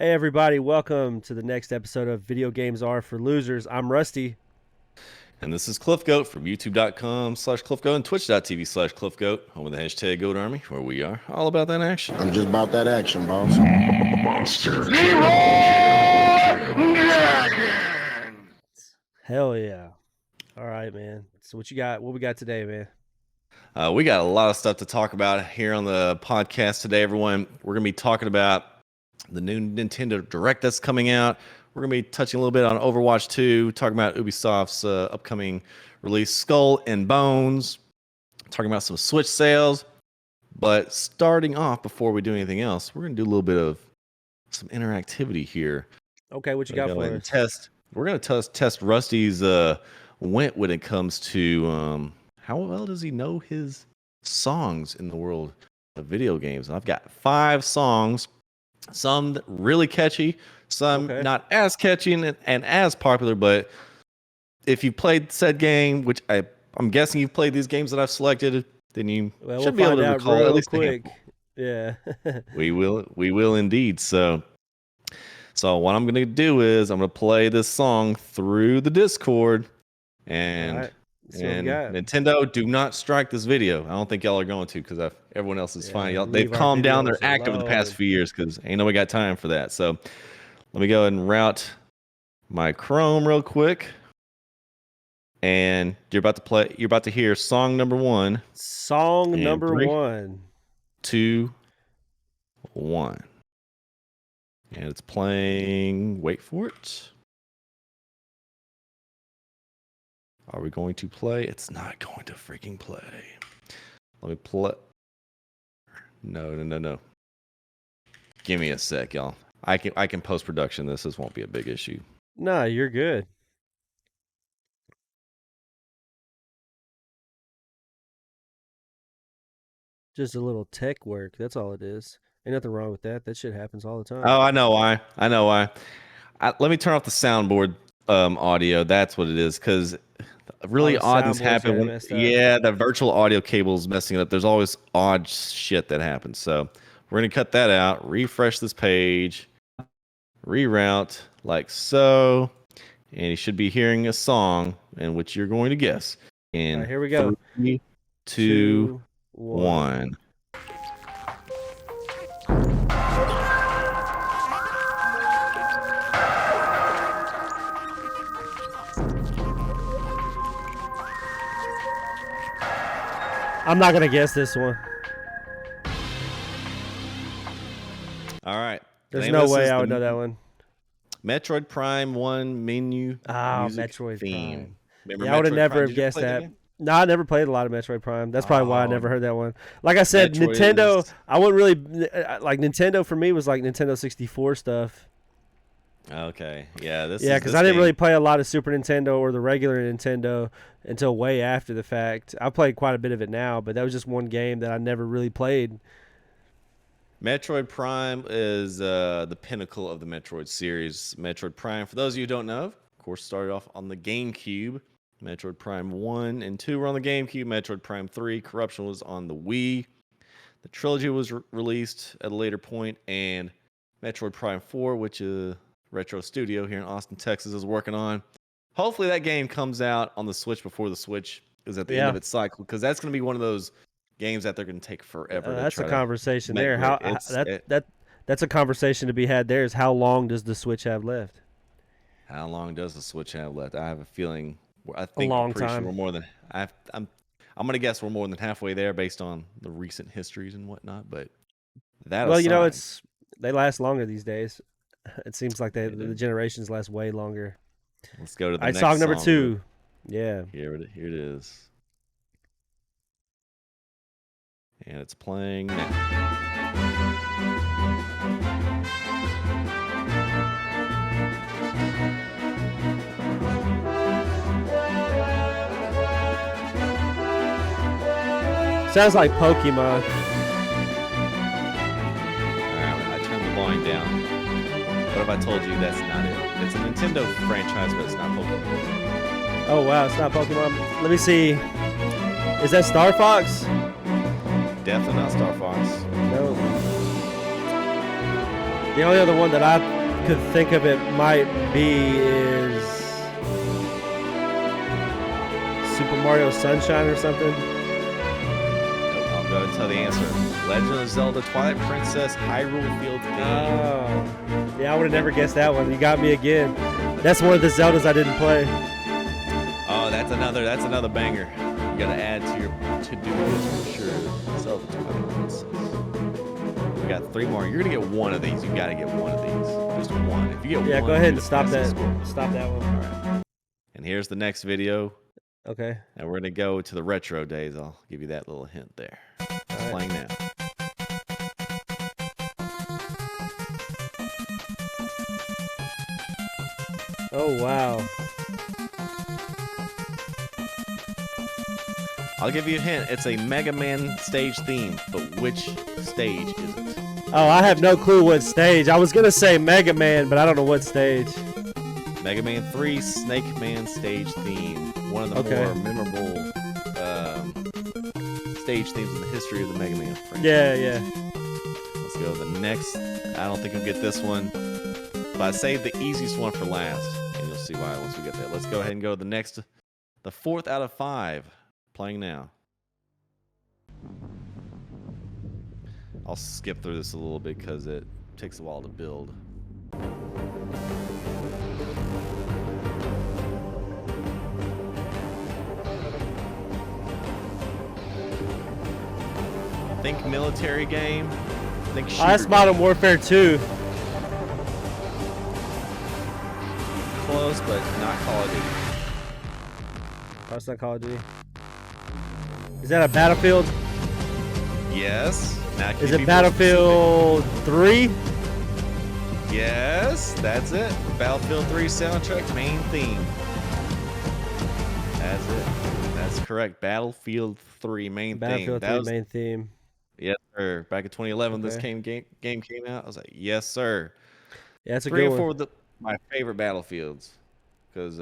Hey everybody, welcome to the next episode of Video Games Are for Losers. I'm Rusty. And this is Cliffgoat from youtube.com/Cliffgoat and twitch.tv/Cliffgoat, home of the hashtag Goat Army, where we are all about that action. I'm just about that action, boss. Monster Zero Dragon. Hell yeah. All right, man. So what you got? What we got today, man? We got a lot of stuff to talk about here on the podcast today, everyone. We're going to be talking about the new Nintendo Direct that's coming out. We're going to be touching a little bit on Overwatch 2, talking about Ubisoft's upcoming release, Skull and Bones, talking about some Switch sales. But starting off, before we do anything else, we're going to do a little bit of some interactivity here. Okay, what you got for us? We're going to test Rusty's wit when it comes to how well does he know his songs in the world of video games. I've got 5 songs, some really catchy, some not as catchy and as popular, but if you played said game, which I'm guessing you've played these games that I've selected, then you should be able to recall at least quick. Yeah. we will indeed. So what I'm going to do is I'm going to play this song through the Discord, and Nintendo, do not strike this video. I don't think y'all are going to, because everyone else is fine. They've calmed down. They're active in the past few years because ain't nobody got time for that. So let me go ahead and route my Chrome real quick. And you're about to hear song number 1. Song number 3, 1. 2, 1. And it's playing. Wait for it. Are we going to play? It's not going to freaking play. Let me play. No. Give me a sec, y'all. I can post-production this. This won't be a big issue. Nah, you're good. Just a little tech work. That's all it is. Ain't nothing wrong with that. That shit happens all the time. Oh, I know why. Let me turn off the soundboard audio. That's what it is, because really odd things happen when the virtual audio cable is messing it up. There's always odd shit that happens. So we're gonna cut that out, refresh this page, reroute like so, and you should be hearing a song in which you're going to guess. In here we go. 3, 2, 1. I'm not gonna guess this one. All right. There's no way I would know that one. Metroid Prime 1 menu. Metroid theme. Prime. I would have never guessed that. No, I never played a lot of Metroid Prime. That's probably why I never heard that one. Like I said, Nintendo, I wouldn't really like Nintendo. For me was like Nintendo 64 stuff. Okay, yeah, because I didn't really play a lot of Super Nintendo or the regular Nintendo until way after the fact. I played quite a bit of it now, but that was just one game that I never really played. Metroid Prime is the pinnacle of the Metroid series. Metroid Prime, for those of you who don't know, of course, started off on the GameCube. Metroid Prime 1 and 2 were on the GameCube. Metroid Prime 3, Corruption, was on the Wii. The trilogy was released at a later point, and Metroid Prime 4, which is Retro Studio here in Austin, Texas, is working on. Hopefully that game comes out on the Switch before the Switch is at the end of its cycle, because that's going to be one of those games that they're going to take forever. That's a conversation there. That's a conversation to be had there, is how long does the Switch have left? How long does the Switch have left? I have a feeling. I think a long pretty time. Sure we're more than. I'm going to guess we're more than halfway there based on the recent histories and whatnot. But that. Well, they last longer these days. It seems like the generations last way longer. Let's go to the next song number 2. Yeah. Here it is. And it's playing now. Sounds like Pokemon. Alright, I turned the volume down. What if I told you that's not it? It's a Nintendo franchise, but it's not Pokemon. Oh, wow, it's not Pokemon. Let me see. Is that Star Fox? Definitely not Star Fox. No. The only other one that I could think of it might be is Super Mario Sunshine or something. I'll go and tell the answer. Legend of Zelda Twilight Princess Hyrule Field game. Oh, yeah, I would have never guessed that one. You got me again. That's one of the Zeldas I didn't play. Oh, that's another banger. You gotta add to your to-do list for sure. Zelda Twilight Princess. We got 3 more. You're gonna get one of these. You gotta get one of these. Just one. If you get one, Yeah, go ahead and stop that. Stop that one. All right. And here's the next video. Okay. And we're gonna go to the retro days. I'll give you that little hint there. It's playing now. Oh wow. I'll give you a hint. It's a Mega Man stage theme, but which stage is it? Oh, I have no clue what stage. I was gonna say Mega Man, but I don't know what stage. Mega Man 3 Snake Man stage theme. One of the more memorable stage themes in the history of the Mega Man franchise. Yeah. Let's go to the next. I don't think you'll get this one, but I saved the easiest one for last, and you'll see why once we get there. Let's go ahead and go to the next, the 4th out of 5. Playing now. I'll skip through this a little bit because it takes a while to build. Think military game. Think shooter. That's Modern Warfare 2. Close, but not Call of Duty. Oh, it's not Call of Duty. Is that a Battlefield? Yes. Now, is it Battlefield 3? Yes, that's it. Battlefield 3 soundtrack main theme. That's it. That's correct. Battlefield 3 main theme. Battlefield 3 main theme. Yes, sir. Back in 2011, this game came out. I was like, yes, sir. Yeah, that's a 3 good and 4 one. my favorite Battlefields, because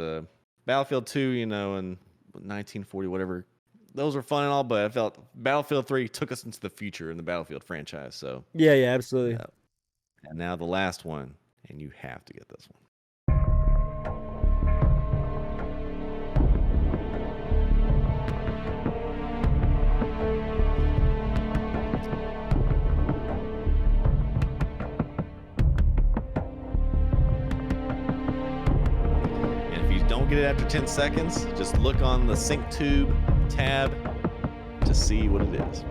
Battlefield 2, you know, and 1940, whatever. Those were fun and all, but I felt Battlefield 3 took us into the future in the Battlefield franchise. So yeah, absolutely. And now the last one, and you have to get this one. And if you don't get it after 10 seconds, just look on the sync tube tab to see what it is.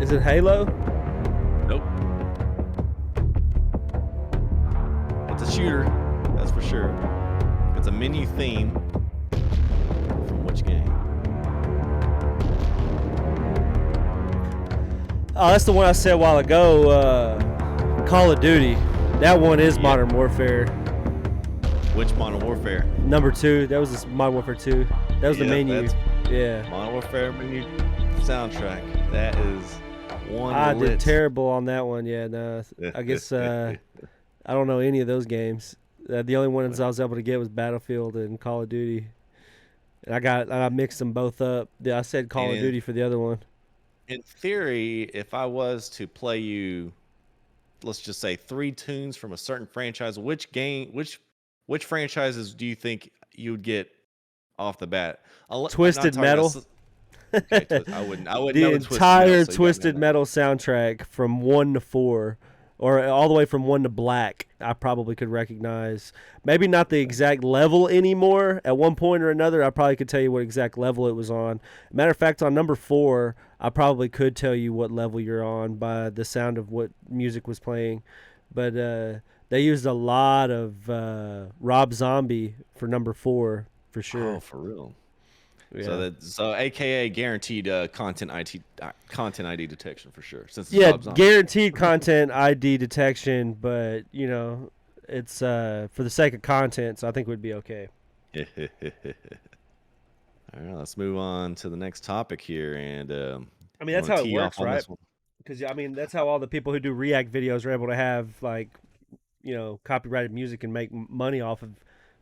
Is it Halo? Nope. It's a shooter, that's for sure. It's a menu theme. From which game? Oh, that's the one I said a while ago. Call of Duty. That one is Modern Warfare. Which Modern Warfare? Number 2. That was Modern Warfare 2. That was the menu. Yeah. Modern Warfare menu soundtrack. That is one. I did terrible on that one. Yeah, no. I guess I don't know any of those games. The only ones I was able to get was Battlefield and Call of Duty. And I mixed them both up. I said Call of Duty for the other one. In theory, if I was to play you, let's just say 3 tunes from a certain franchise, which franchises do you think you would get off the bat? Twisted Metal. Okay, I wouldn't. The entire Twisted Metal soundtrack from 1 to 4, or all the way from 1 to Black, I probably could recognize. Maybe not the exact level anymore. At one point or another, I probably could tell you what exact level it was on. Matter of fact, on number 4, I probably could tell you what level you're on by the sound of what music was playing. But they used a lot of Rob Zombie for number 4 for sure. Oh, for real. Yeah. So AKA guaranteed content ID detection for sure. Since it's yeah, guaranteed content ID detection, but you know, it's for the sake of content, so I think we'd be okay. All right, let's move on to the next topic here, and I mean that's how it works, right? Because I mean that's how all the people who do React videos are able to have like, you know, copyrighted music and make money off of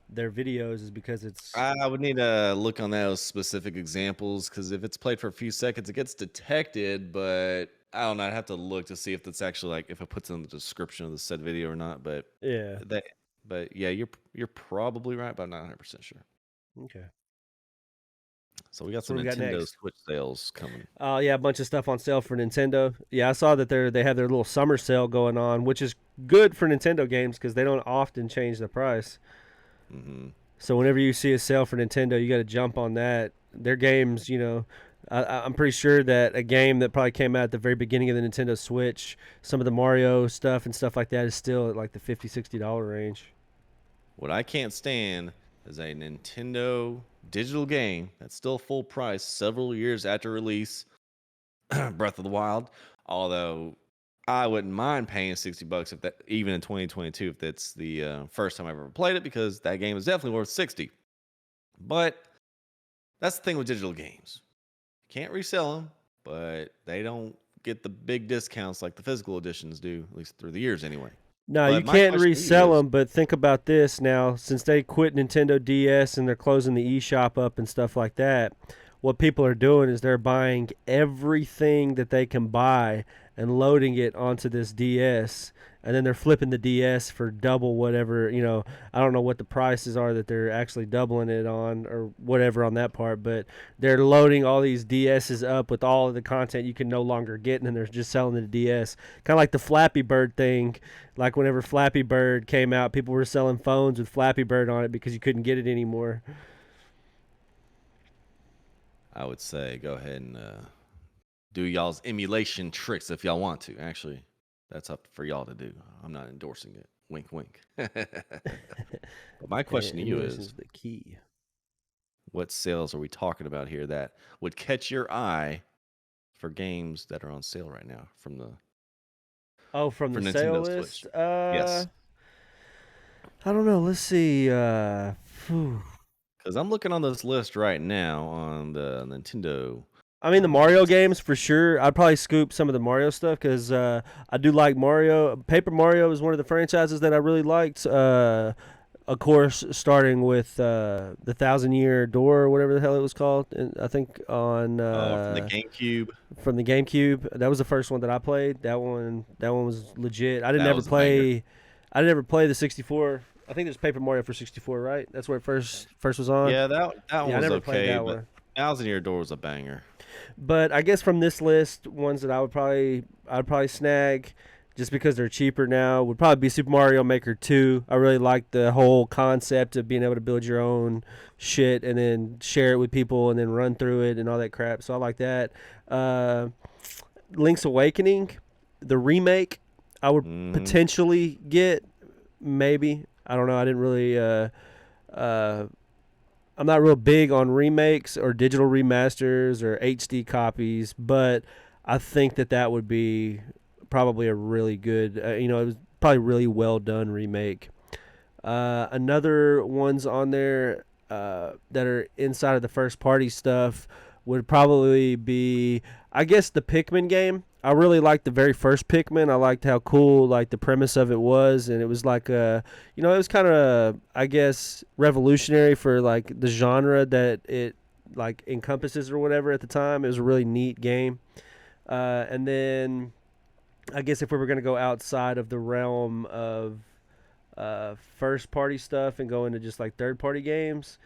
their videos is because it's I would need to look on those specific examples because if it's played for a few seconds, it gets detected. But I don't know. I'd have to look to see if that's actually like if it puts in the description of the said video or not. But yeah. that, but yeah, you're probably right, but I'm not 100% sure. Okay. So we got So some what we got Nintendo next? Switch sales coming. Yeah, a bunch of stuff on sale for Nintendo. Yeah, I saw that they have their little summer sale going on, which is good for Nintendo games because they don't often change the price. Hmm. So whenever you see a sale for Nintendo, you got to jump on that. Their games, I'm pretty sure that a game that probably came out at the very beginning of the Nintendo Switch, some of the Mario stuff and stuff like that is still at like the $50-$60 range. What I can't stand is a Nintendo digital game that's still full price several years after release. Breath of the Wild. Although I wouldn't mind paying $60 if that even in 2022 if that's the first time I've ever played it because that game is definitely worth 60. But that's the thing with digital games. Can't resell them, but they don't get the big discounts like the physical editions do, at least through the years anyway. No, you But my can't question to you resell is, them, but think about this now. Since they quit Nintendo DS and they're closing the eShop up and stuff like that, what people are doing is they're buying everything that they can buy and loading it onto this DS, and then they're flipping the DS for double whatever. I don't know what the prices are that they're actually doubling it on or whatever on that part, but they're loading all these DSs up with all of the content you can no longer get, and then they're just selling the DS. Kind of like the Flappy Bird thing. Like whenever Flappy Bird came out, people were selling phones with Flappy Bird on it because you couldn't get it anymore. I would say go ahead and do y'all's emulation tricks if y'all want to. Actually, that's up for y'all to do. I'm not endorsing it. Wink, wink. But my question to you Emulation is, is the key. what sales are we talking about here that would catch your eye for games that are on sale right now from the Oh, from for the sale Nintendo Switch? list? Yes, I don't know. Let's see. because I'm looking on this list right now on the Nintendo. I mean, the Mario games for sure. I'd probably scoop some of the Mario stuff because I do like Mario. Paper Mario is one of the franchises that I really liked. Of course, starting with the Thousand Year Door or whatever the hell it was called. And I think on From the GameCube. from the GameCube. That was the first one that I played. That one was legit. That was a banger. I didn't ever play the 64. I think there's Paper Mario for 64, right? That's where it first was on. Yeah, that one Yeah, I was never played okay, that but one. Thousand Year Door was a banger. But I guess from this list, ones that I'd probably snag just because they're cheaper now would probably be Super Mario Maker 2. I really like the whole concept of being able to build your own shit and then share it with people and then run through it and all that crap. So I like that. Uh, Link's Awakening, the remake, I would Hmm. potentially get maybe. I don't know. I didn't really uh, I'm not real big on remakes or digital remasters or HD copies, but I think that would be probably a really good, it was probably really well done remake. Another ones on there that are inside of the first party stuff would probably be, I guess, the Pikmin game. I really liked the very first Pikmin. I liked how cool like the premise of it was, and it was like it was kind of I guess revolutionary for like the genre that it like encompasses or whatever at the time. It was a really neat game. And then I guess if we were gonna go outside of the realm of first party stuff and go into just like third party games.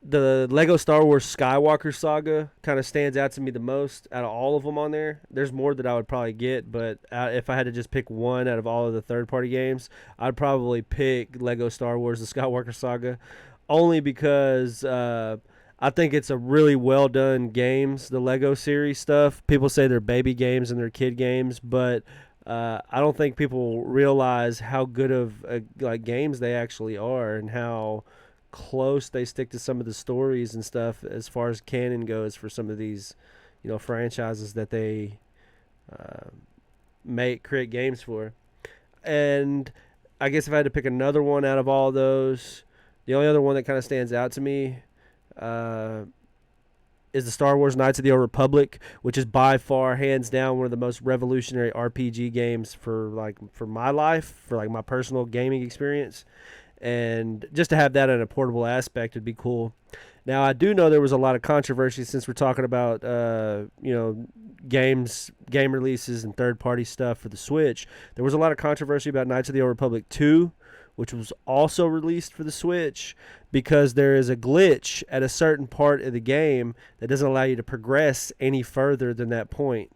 The Lego Star Wars Skywalker Saga kind of stands out to me the most out of all of them on there. There's more that I would probably get, but if I had to just pick one out of all of the third party games, I'd probably pick Lego Star Wars The Skywalker Saga, only because I think it's a really well done games. The Lego series stuff. People say they're baby games and they're kid games, but I don't think people realize how good of like games they actually are and how close they stick to some of the stories and stuff as far as canon goes for some of these, franchises that they uh, create games for. And I guess if I had to pick another one out of all those, the only other one that kind of stands out to me, uh, is the Star Wars Knights of the Old Republic, which is by far, hands down, one of the most revolutionary RPG games for my life, for like my personal gaming experience. And just to have that in a portable aspect would be cool. Now, I do know there was a lot of controversy since we're talking about game releases and third party stuff for the Switch. There was a lot of controversy about Knights of the Old Republic 2, which was also released for the Switch, because there is a glitch at a certain part of the game that doesn't allow you to progress any further than that point.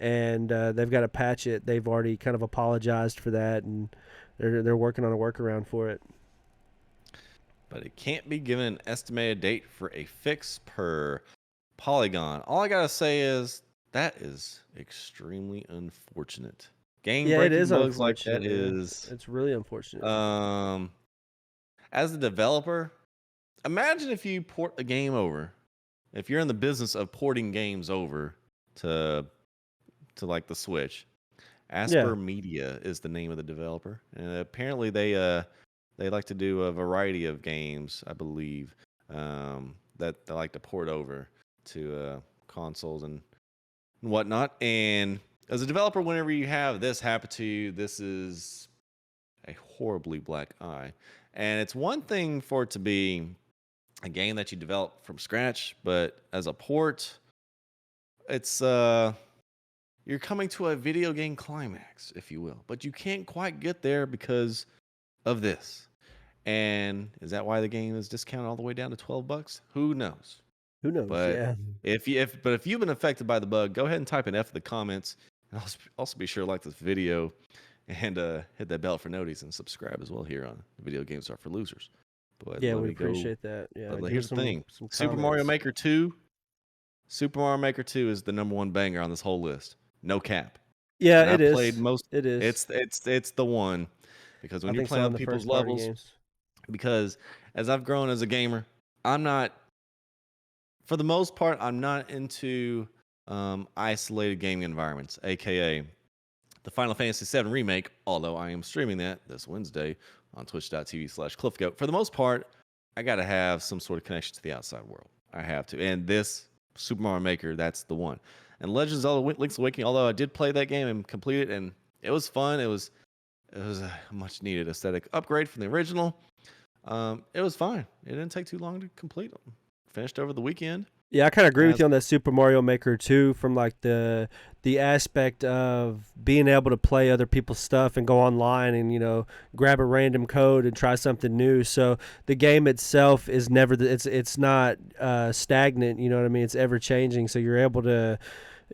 And they've got to patch it. They've already kind of apologized for that, and they're working on a workaround for it. But it can't be given an estimated date for a fix per Polygon. All I gotta say is that is extremely unfortunate. Game Yeah, it breaking is bugs like unfortunate. that is. It's really unfortunate. As a developer, imagine if you port a game over. If you're in the business of porting games over to like the Switch, Asper Media is the name of the developer, and apparently they like to do a variety of games, I believe, that they like to port over to consoles and whatnot. And as a developer, whenever you have this happen to you, this is a horribly black eye. And it's one thing for it to be a game that you develop from scratch, but as a port, it's you're coming to a video game climax, if you will, but you can't quite get there because of this. And is that why the game is discounted all the way down to $12? Who knows? Who knows? But yeah. if you've been affected by the bug, go ahead and type an F in the comments. And also be sure to like this video and hit that bell for notice and subscribe as well here on Video Games Are for Losers. But yeah, we appreciate that. Yeah. But here's the thing: Super Mario Maker 2. Super Mario Maker 2 is the number one banger on this whole list. No cap. Yeah, and it I've is. played most. It is. It's the one, because when you're playing other people's levels. Games. Because as I've grown as a gamer, I'm not, for the most part, I'm not into isolated gaming environments, aka the Final Fantasy VII Remake, although I am streaming that this Wednesday on twitch.tv/Cliffgoat. For the most part, I got to have some sort of connection to the outside world. I have to. And this Super Mario Maker, that's the one. And Legends of Zelda Link's Awakening, although I did play that game and complete it, and it was fun. It was a much needed aesthetic upgrade from the original. It was fine. It didn't take too long to complete them. Finished over the weekend. Yeah, I kind of agree with you on that Super Mario Maker 2, from like the aspect of being able to play other people's stuff and go online and grab a random code and try something new. So the game itself is never it's not stagnant. You know what I mean? It's ever changing. So you're able to.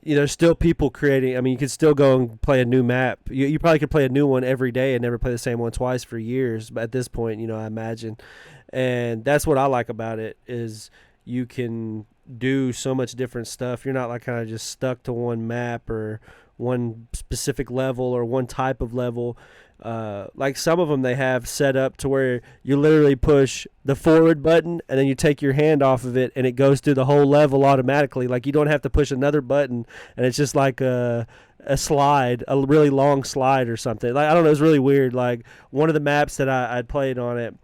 There's still people creating. I mean, you could still go and play a new map. You probably could play a new one every day and never play the same one twice for years. But at this point, I imagine, and that's what I like about it is you can do so much different stuff. You're not like kind of just stuck to one map or one specific level or one type of level. Like some of them they have set up to where you literally push the forward button and then you take your hand off of it and it goes through the whole level automatically. Like you don't have to push another button, and it's just like a slide, a really long slide or something. Like I don't know, it's really weird. Like one of the maps that I'd played on it,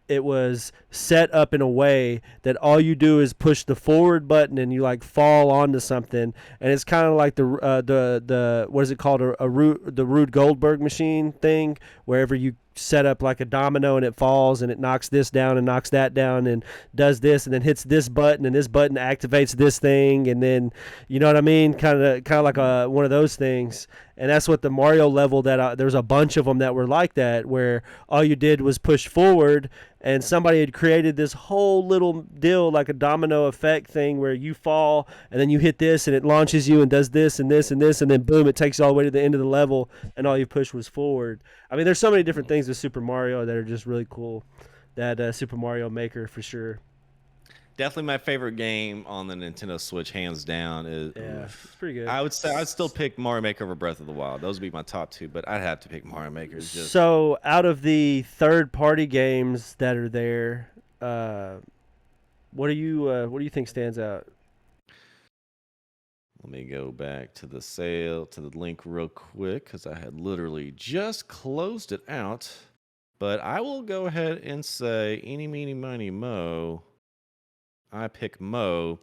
it was set up in a way that all you do is push the forward button and you like fall onto something, and it's kind of like the what is it called, the Rube Goldberg machine thing, wherever you set up like a domino and it falls and it knocks this down and knocks that down and does this and then hits this button and this button activates this thing, and then you know what I mean, kind of like one of those things. And that's what the Mario level that there's a bunch of them that were like that, where all you did was push forward and somebody had created this whole little deal like a domino effect thing where you fall and then you hit this and it launches you and does this and this and this, and then boom, it takes you all the way to the end of the level and all you push was forward. I mean, there's so many different things with Super Mario that are just really cool. That Super Mario Maker for sure. Definitely my favorite game on the Nintendo Switch, hands down. It's pretty good. I would say I'd still pick Mario Maker over Breath of the Wild. Those would be my top two, but I'd have to pick Mario Maker. So out of the third-party games that are there, what do you think stands out? Let me go back to the link real quick, because I had literally just closed it out. But I will go ahead and say, eeny, meeny, miny, mo. I pick Mo.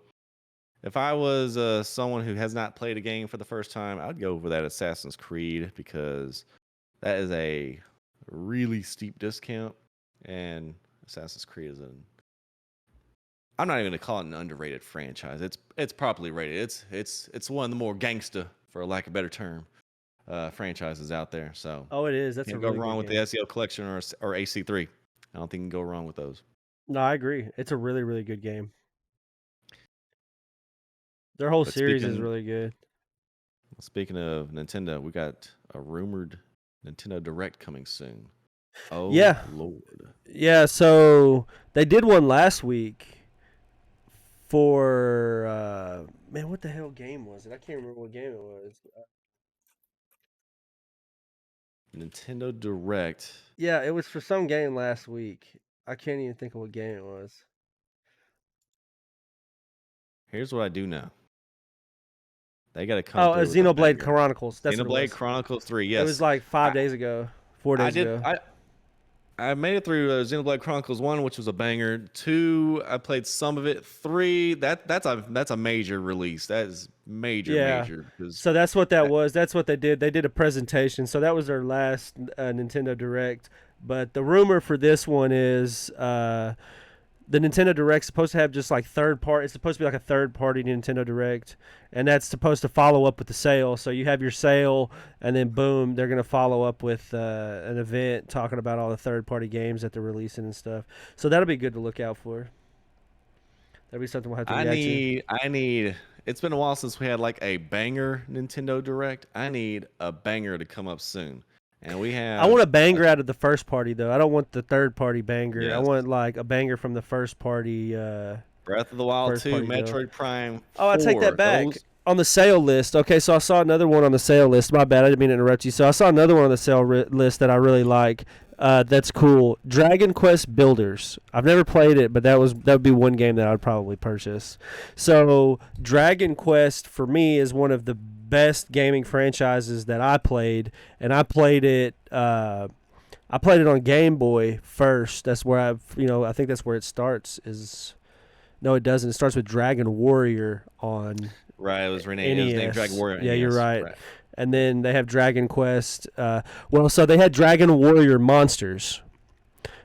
If I was someone who has not played a game for the first time, I'd go for that Assassin's Creed because that is a really steep discount, and Assassin's Creed is an. I'm not even gonna call it an underrated franchise. It's properly rated. It's one of the more gangsta, for lack of a better term, franchises out there. So Oh, it is. That's a can't go really wrong good with the game. SEO collection or AC3. I don't think you can go wrong with those. No, I agree. It's a really, really good game. Their whole But series is really good. speaking of Nintendo, we got a rumored Nintendo Direct coming soon. Oh Yeah. Lord. Yeah, so they did one last week for man, what the hell game was it? I can't remember what game it was. Nintendo Direct. Yeah, it was for some game last week. I can't even think of what game it was. Here's what I do know. They got to come Oh, through with a Xenoblade banger. Chronicles. That's what it Xenoblade was. Chronicles 3. It Yes. was like 5 I, days ago, 4 I days did. ago. I made it through Xenoblade Chronicles 1, which was a banger. 2, I played some of it. 3, that's a major release. That is major. So that's what that was. That's what they did. They did a presentation. So that was their last Nintendo Direct. But the rumor for this one is the Nintendo Direct's supposed to have just like third party. It's supposed to be like a third party Nintendo Direct, and that's supposed to follow up with the sale. So you have your sale, and then boom, they're gonna follow up with an event talking about all the third party games that they're releasing and stuff. So that'll be good to look out for. That'll be something we'll have to react to. I need. It's been a while since we had like a banger Nintendo Direct. I need a banger to come up soon, and we have. I want a banger out of the first party though. I don't want the third party banger. I Yes. want like a banger from the first party. Breath of the Wild First 2, party deal. Metroid Prime 4. Oh, I take that back. Those, On the sale list. Okay, so I saw another one on the sale list. My bad, I didn't mean to interrupt you. So I saw another one on the sale list that I really like. That's cool. Dragon Quest Builders. I've never played it, but that would be one game that I would probably purchase. So Dragon Quest for me is one of the best gaming franchises that I played, and I played it. I played it on Game Boy first. That's where I think that's where it starts. No, it doesn't. It starts with Dragon Warrior on right, it was renamed. It was named NES. Dragon Warrior. Yeah, you're NES, right. And then they have Dragon Quest. So they had Dragon Warrior Monsters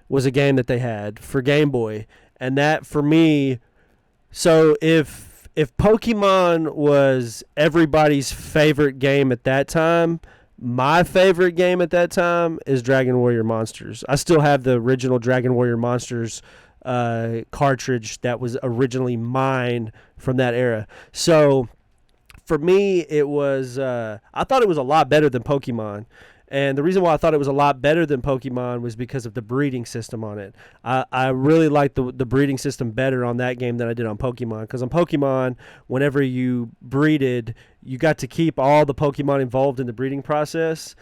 was a game that they had for Game Boy, and that for me. So if Pokemon was everybody's favorite game at that time, my favorite game at that time is Dragon Warrior Monsters. I still have the original Dragon Warrior Monsters cartridge that was originally mine from that era. So for me, it was I thought it was a lot better than Pokemon. And the reason why I thought it was a lot better than Pokemon was because of the breeding system on it. I really liked the breeding system better on that game than I did on Pokemon. Because on Pokemon, whenever you breeded, you got to keep all the Pokemon involved in the breeding process.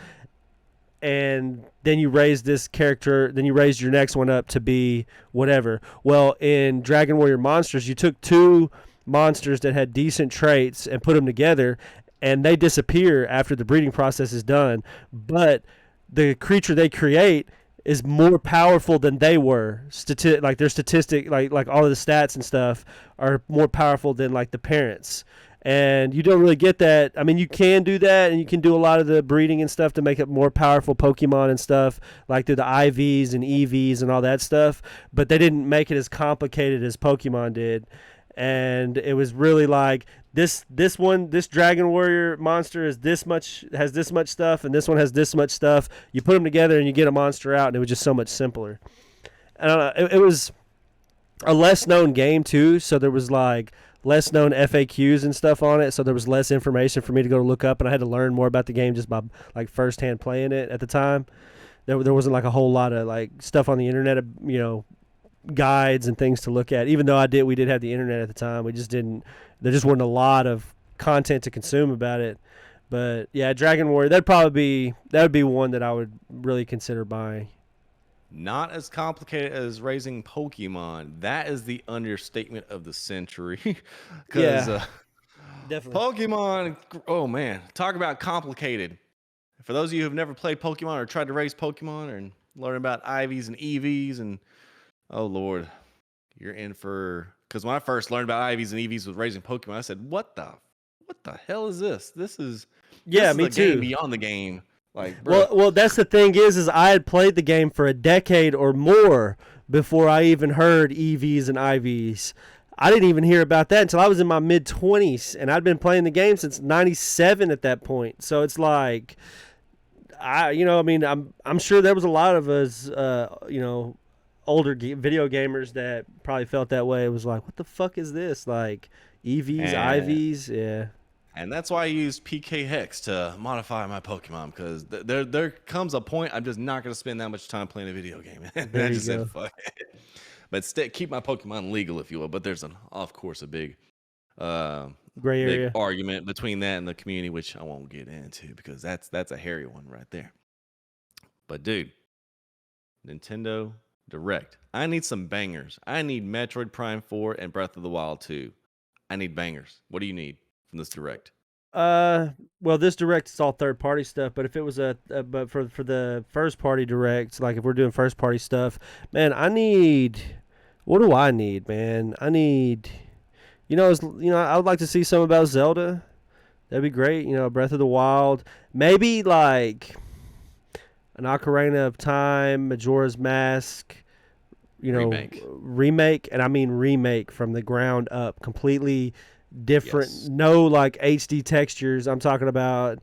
And then you raised this character, then you raised your next one up to be whatever. Well, in Dragon Warrior Monsters, you took two monsters that had decent traits and put them together, and they disappear after the breeding process is done. But the creature they create is more powerful than they were. Like their statistic, like all of the stats and stuff are more powerful than like the parents. And you don't really get that. I mean, you can do that, and you can do a lot of the breeding and stuff to make it more powerful Pokemon and stuff, like through the IVs and EVs and all that stuff. But they didn't make it as complicated as Pokemon did. And it was really like this Dragon Warrior monster has this much stuff, and this one has this much stuff. You put them together, and you get a monster out, and it was just so much simpler. And it was a less known game too, so there was like less known FAQs and stuff on it, so there was less information for me to go look up, and I had to learn more about the game just by like firsthand playing it at the time. There wasn't like a whole lot of like stuff on the internet, guides and things to look at. Even though we did have the internet at the time, we just didn't. There just wasn't a lot of content to consume about it. But yeah, Dragon Warrior, that would be one that I would really consider buying. Not as complicated as raising Pokemon. That is the understatement of the century. Because definitely. Pokemon, oh man, talk about complicated. For those of you who've never played Pokemon or tried to raise Pokemon and learn about IVs and EVs, and oh Lord, you're in for Because when I first learned about IVs and EVs with raising Pokemon, I said, "What the hell is this? This is Me the game too. beyond the game." Like, bro, Well, that's the thing is I had played the game for a decade or more before I even heard EVs and IVs. I didn't even hear about that until I was in my mid-20s, and I'd been playing the game since '97 at that point. So it's like, I'm sure there was a lot of us, older video gamers that probably felt that way. It was like, what the fuck is this? Like EVs, and IVs, yeah. and that's why I used PK Hex to modify my Pokemon, because there comes a point I'm just not gonna spend that much time playing a video game. And There I you just go. said fuck it. But keep my Pokemon legal, if you will. But there's of course a big Gray big area. argument between that and the community, which I won't get into because that's a hairy one right there. But dude, Nintendo Direct. I need some bangers. I need Metroid Prime 4 and Breath of the Wild 2. I need bangers. What do you need from this Direct? Well, this direct is all third party stuff, but if it was but for the first party direct, like if we're doing first party stuff, man, what do I need, man? I need, I would like to see some about Zelda. That'd be great. Breath of the Wild, maybe like an Ocarina of Time, Majora's Mask, remake, and I mean remake from the ground up, completely different. Yes. No like HD textures. I'm talking about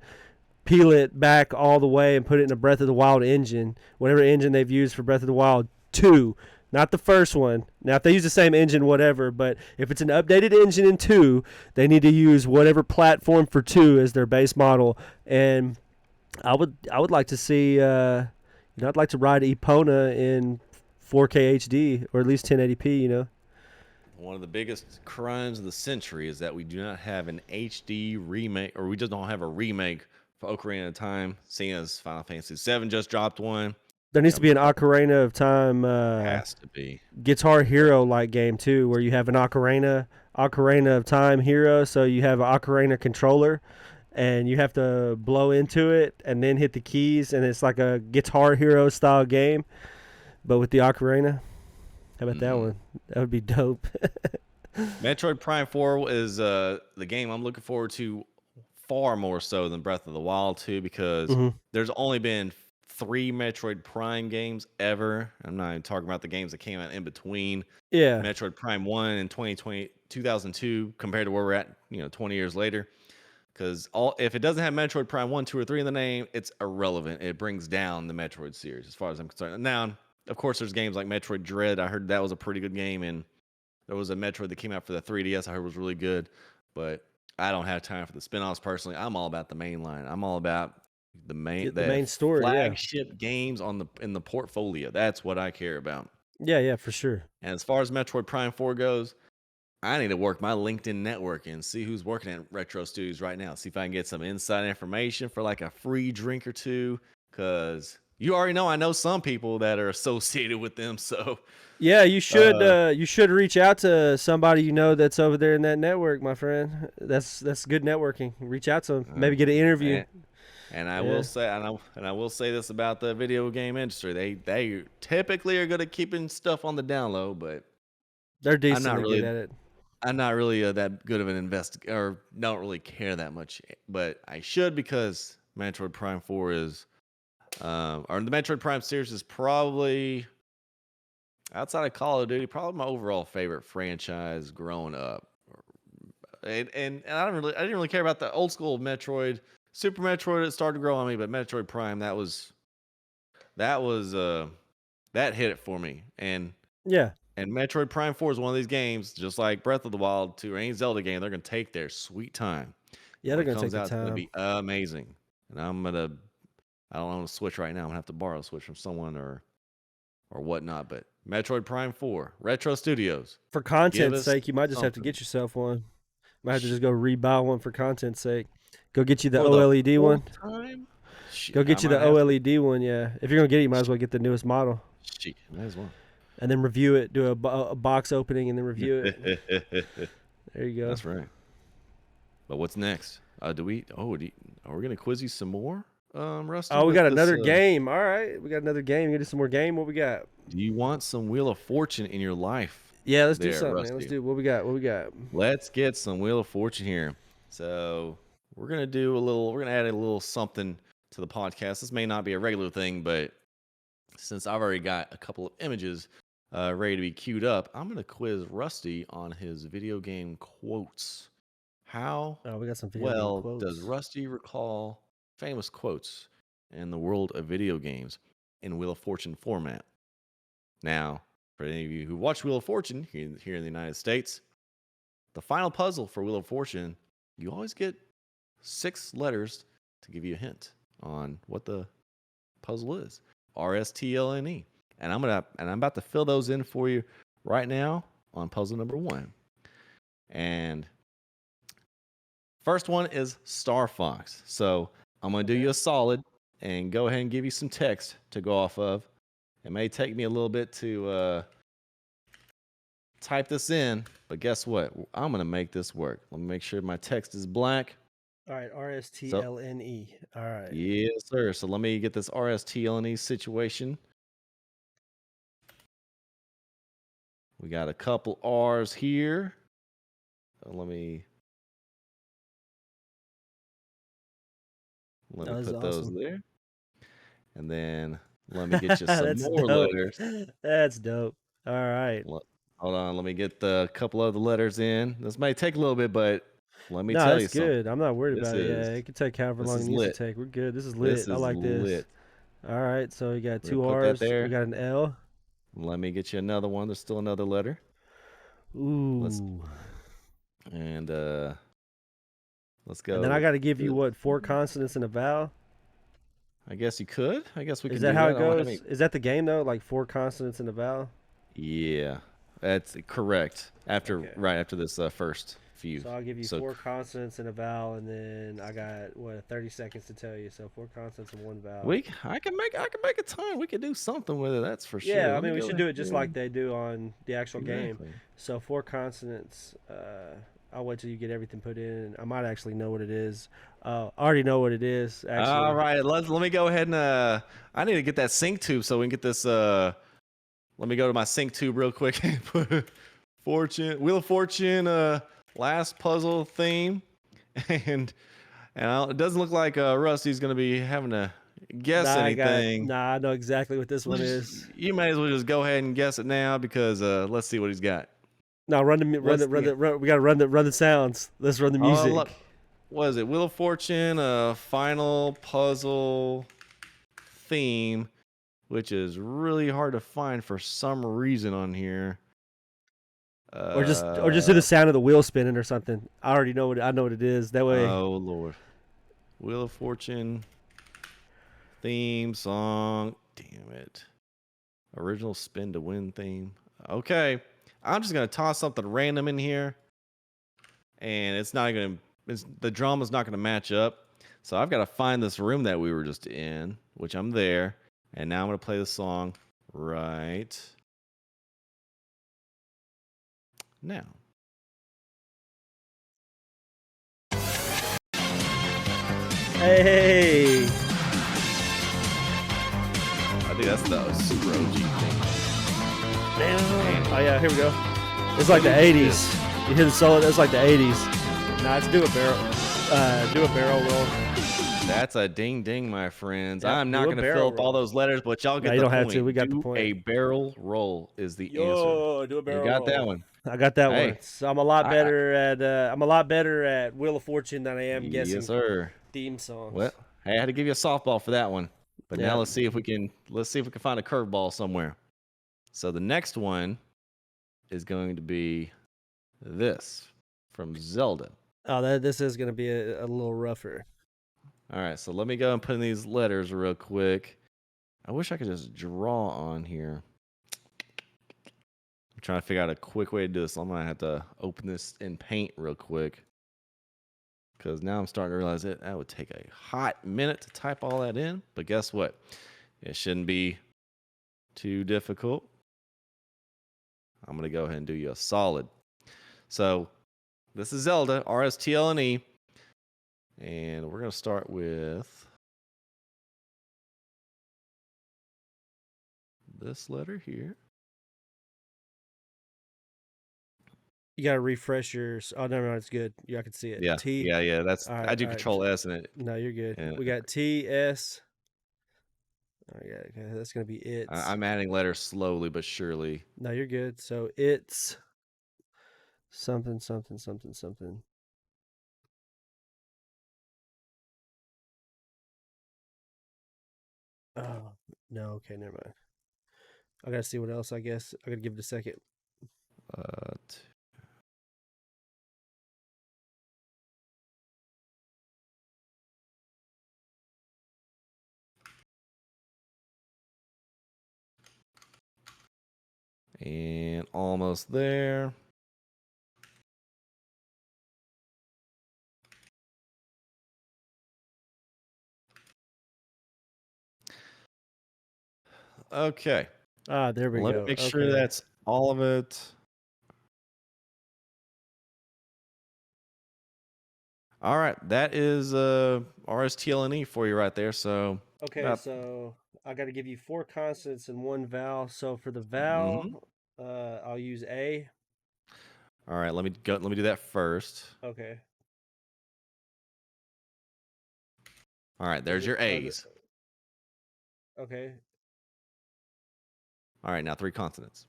peel it back all the way and put it in a Breath of the Wild engine, whatever engine they've used for Breath of the Wild 2, not the first one. Now if they use the same engine, whatever, but if it's an updated engine in 2, they need to use whatever platform for 2 as their base model. And I would like to see I'd like to ride Epona in 4K HD or at least 1080p. One of the biggest crimes of the century is that we do not have an HD remake, or we just don't have a remake for Ocarina of Time, seeing as Final Fantasy VII just dropped one. There needs to be an Ocarina of Time Has to be Guitar Hero like game too, where you have an Ocarina of Time hero, so you have an Ocarina controller and you have to blow into it and then hit the keys, and it's like a Guitar Hero style game, but with the Ocarina. How about that one? That would be dope. Metroid Prime 4 is the game I'm looking forward to far more so than Breath of the Wild 2, because there's only been 3 Metroid Prime games ever. I'm not even talking about the games that came out in between. Yeah. Metroid Prime 1 in 2002 compared to where we're at, 20 years later. Because if it doesn't have Metroid Prime 1, 2, or 3 in the name, it's irrelevant. It brings down the Metroid series as far as I'm concerned. Now, of course, there's games like Metroid Dread. I heard that was a pretty good game, and there was a Metroid that came out for the 3DS I heard was really good, but I don't have time for the spin-offs personally. I'm all about the main line. I'm all about the main story, flagship games in the portfolio. That's what I care about. Yeah, for sure. And as far as Metroid Prime 4 goes, I need to work my LinkedIn network and see who's working at Retro Studios right now. See if I can get some inside information for like a free drink or two, because you already know I know some people that are associated with them. So yeah, you should reach out to somebody that's over there in that network, my friend. That's good networking. Reach out to them, maybe get an interview. And I will say, and I will say this about the video game industry: they typically are good at keeping stuff on the down low, but they're decently good at it. I'm not really that good of an investigator, or don't really care that much, but I should, because Metroid Prime 4 is, or the Metroid Prime series is probably, outside of Call of Duty, probably my overall favorite franchise growing up. And I didn't really care about the old school Metroid. Super Metroid, it started to grow on me, but Metroid Prime, that hit it for me. And yeah. And Metroid Prime 4 is one of these games, just like Breath of the Wild 2 or any Zelda game, they're going to take their sweet time. Yeah, they're going to take their their time. It's going to be amazing. And I don't own a Switch right now. I'm going to have to borrow a Switch from someone or whatnot. But Metroid Prime 4, Retro Studios. For content's sake, you might just have to get yourself one. Might have to just go rebuy one for content's sake. Go get you the OLED one. Go get you the OLED one, yeah. If you're going to get it, you might as well get the newest model. Shit, might as well. And then review it. Do a box opening and then review it. There you go. That's right. But what's next? Are we gonna quiz you some more, Rusty? Oh, we got another game. All right, we got another game. You gonna do some more game? What we got? Do you want some Wheel of Fortune in your life? Yeah, let's do there, something, man. Let's Rusty. do what we got. What we got? Let's get some Wheel of Fortune here. So we're gonna add a little something to the podcast. This may not be a regular thing, but since I've already got a couple of images ready to be queued up, I'm gonna quiz Rusty on his video game quotes. How Oh, we got some video game well does quotes. Rusty recall famous quotes in the world of video games in Wheel of Fortune format? Now, for any of you who watch Wheel of Fortune here in the United States, the final puzzle for Wheel of Fortune, you always get 6 letters to give you a hint on what the puzzle is. RSTLNE. And I'm about to fill those in for you right now on puzzle number 1. And first one is Star Fox. So I'm going to do you a solid and go ahead and give you some text to go off of. It may take me a little bit to type this in, but guess what? I'm going to make this work. Let me make sure my text is black. All right, RSTLNE. All right. Yes, sir. So let me get this RSTLNE situation. We got a couple R's here. Let me put those there. And then let me get you some more letters. That's dope. All right. Hold on. Let me get the couple of the letters in. This may take a little bit, but let me tell you something. Good. I'm not worried This about it. is- Yeah, it can take however this long is it needs lit. to take. We're good. This is This lit. I is like this. lit. All right. So we got We're 2 gonna put that R's. there. We got an L. Let me get you another one. There's still another letter. Ooh. Let's go. And then I got to give you what, 4 consonants and a vowel? I guess you could. I guess we Is can that do how that. it I don't have goes? any- Is that the game though? Like 4 consonants and a vowel? Yeah, that's correct. Okay. Right after this first few. So I'll give you So 4 consonants and a vowel, and then I got 30 seconds to tell you. So 4 consonants and 1 vowel. I can make a time. We could do something with it. That's for sure. Yeah, I Let me mean we go should do it just ahead. like they do on the actual game. Exactly. So 4 consonants. I'll wait till you get everything put in. I might actually know what it is. I already know what it is. Actually. All right, let me go ahead and I need to get that sync tube so we can get this. Let me go to my sync tube real quick and put Wheel of Fortune, last puzzle theme, and it doesn't look like Rusty's gonna be having to guess anything. I know exactly what this one is. You may as well just go ahead and guess it now because let's see what he's got. No, we gotta run the sounds. Let's run the music. What is it? Wheel of Fortune, final puzzle theme, which is really hard to find for some reason on here. Or just do the sound of the wheel spinning or something. I know what it is. That way. Oh Lord. Wheel of Fortune theme song. Damn it. Original spin to win theme. Okay. I'm just gonna toss something random in here. And the drama's not gonna match up. So I've got to find this room that we were just in, which I'm there. And now I'm gonna play the song right now. Hey. I think that's the super OG thing. Oh yeah, here we go. It's like the 80s. You hear the solo? That's like the 80s. Nah, let's do a barrel roll. That's a ding ding, my friends. Yeah, I'm not do a going to barrel fill up all roll. those letters, but y'all get No, you the don't have point. to. We got the point. A barrel roll is the answer. Do a barrel You got roll. that one. I got that Hey. one. So I'm a lot better at Wheel of Fortune than I am guessing Yes, sir. theme songs. Well, hey, I had to give you a softball for that one. But Yeah. now let's see if we can find a curveball somewhere. So the next one is going to be this from Zelda. Oh, this is gonna be a little rougher. All right, so let me go and put in these letters real quick. I wish I could just draw on here. I'm trying to figure out a quick way to do this. I'm going to have to open this in Paint real quick. Because now I'm starting to realize that would take a hot minute to type all that in. But guess what? It shouldn't be too difficult. I'm going to go ahead and do you a solid. So this is Zelda, RSTLNE. And we're going to start with this letter here. You gotta refresh yours. Oh, never mind. It's good. Yeah, I can see it. Yeah, T. yeah. That's All I right, do all right. Control S and it. No, you're good. And We got T S. Oh yeah, okay, that's gonna be it's. I'm adding letters slowly but surely. No, you're good. So it's something, something, something, something. Oh no, okay, never mind. I gotta see what else. I guess I gotta give it a second. T- and almost there. Okay. Ah, there we Let me go. make sure Okay. that's all of it. All right, that is RSTLNE for you right there. So Okay, about so I got to give you 4 consonants and 1 vowel. So for the mhm. vowel, I'll use A. All right, let me go. Let me do that first. Okay. All right, there's your A's. Okay. All right, now 3 consonants.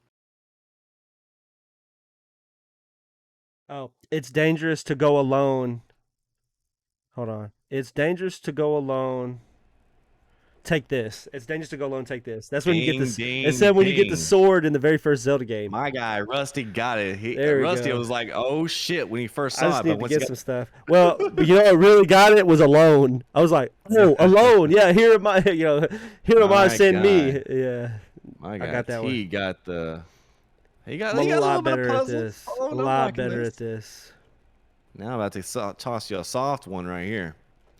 Oh, it's dangerous to go alone. Hold on. It's dangerous to go alone. Take this. It's dangerous to go alone. Take this. That's when you get Ding, this. It said ding, when you get the ding. sword in the very first Zelda game. My guy Rusty got it. There we Rusty go. was like, "Oh shit!" when he first I saw just it, but need to once he get got some stuff. Well, you know what really got it was alone. I was like, oh, alone. Yeah, here am I. Here am I. my Send me. guy, Yeah, my I guy got that one. T got the. I'm a He got a little lot bit of better at puzzles. this. Oh, A I'm lot liking better this. at this. Now I'm about to toss you a soft one right here.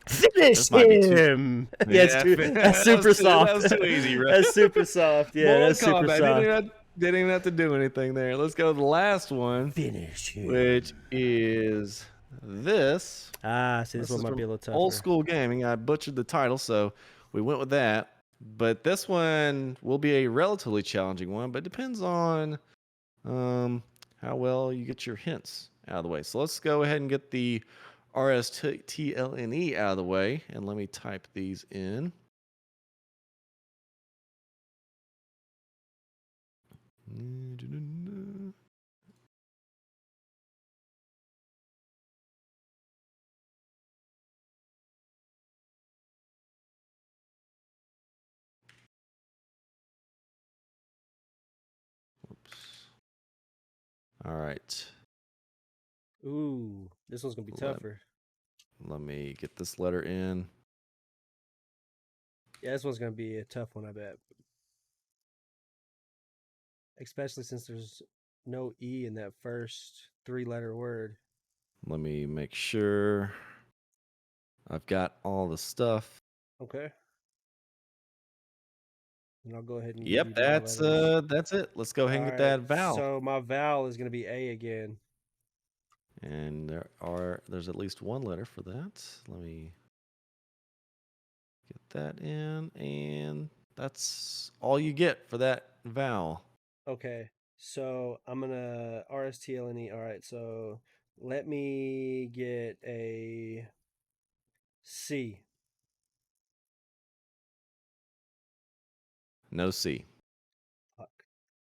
Finish This might be too. him. Yeah, Yeah, that's super that soft. was too easy, bro. That's super soft. Yeah, Mortal that's super Kombat soft. didn't even have to do anything there. Let's go to the last one, Finish him. which is this. Ah, see, this This one is might be from a little Old tougher. School Gaming. I butchered the title, so we went with that. But this one will be a relatively challenging one, but it depends on how well you get your hints out of the way. So let's go ahead and get the RSTLNE out of the way, and let me type these in. All right. Ooh, this one's gonna be Let, tougher. let me get this letter in. Yeah, this one's gonna be a tough one, I bet. Especially since there's no E in that first 3-letter word. Let me make sure I've got all the stuff. Okay. And I'll go ahead and give Yep, you my letters. that's it. Let's go ahead All and get right. that vowel. So my vowel is gonna be A again. And there's at least one letter for that. Let me get that in, and that's all you get for that vowel. Okay. So I'm gonna RSTLNE. All right. So let me get a C. No C. Fuck.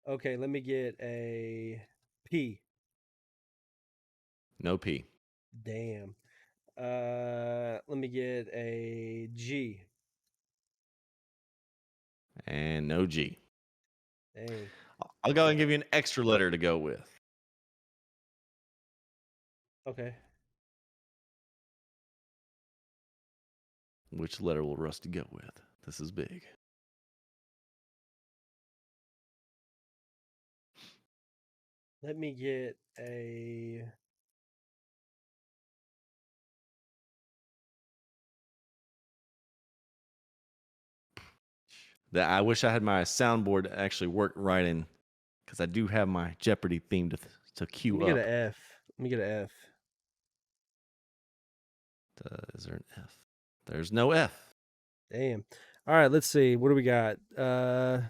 Okay. Let me get a P. No P. Damn. Let me get a G. And no G. Dang. I'll go and give you an extra letter to go with. Okay. Which letter will Rusty go with? This is big. Let me get a. That I wish I had my soundboard actually work right in, because I do have my Jeopardy theme to Let cue me get up. an F. Let me get an F. Is there an F? There's no F. Damn. All right. Let's see. What do we got? I'll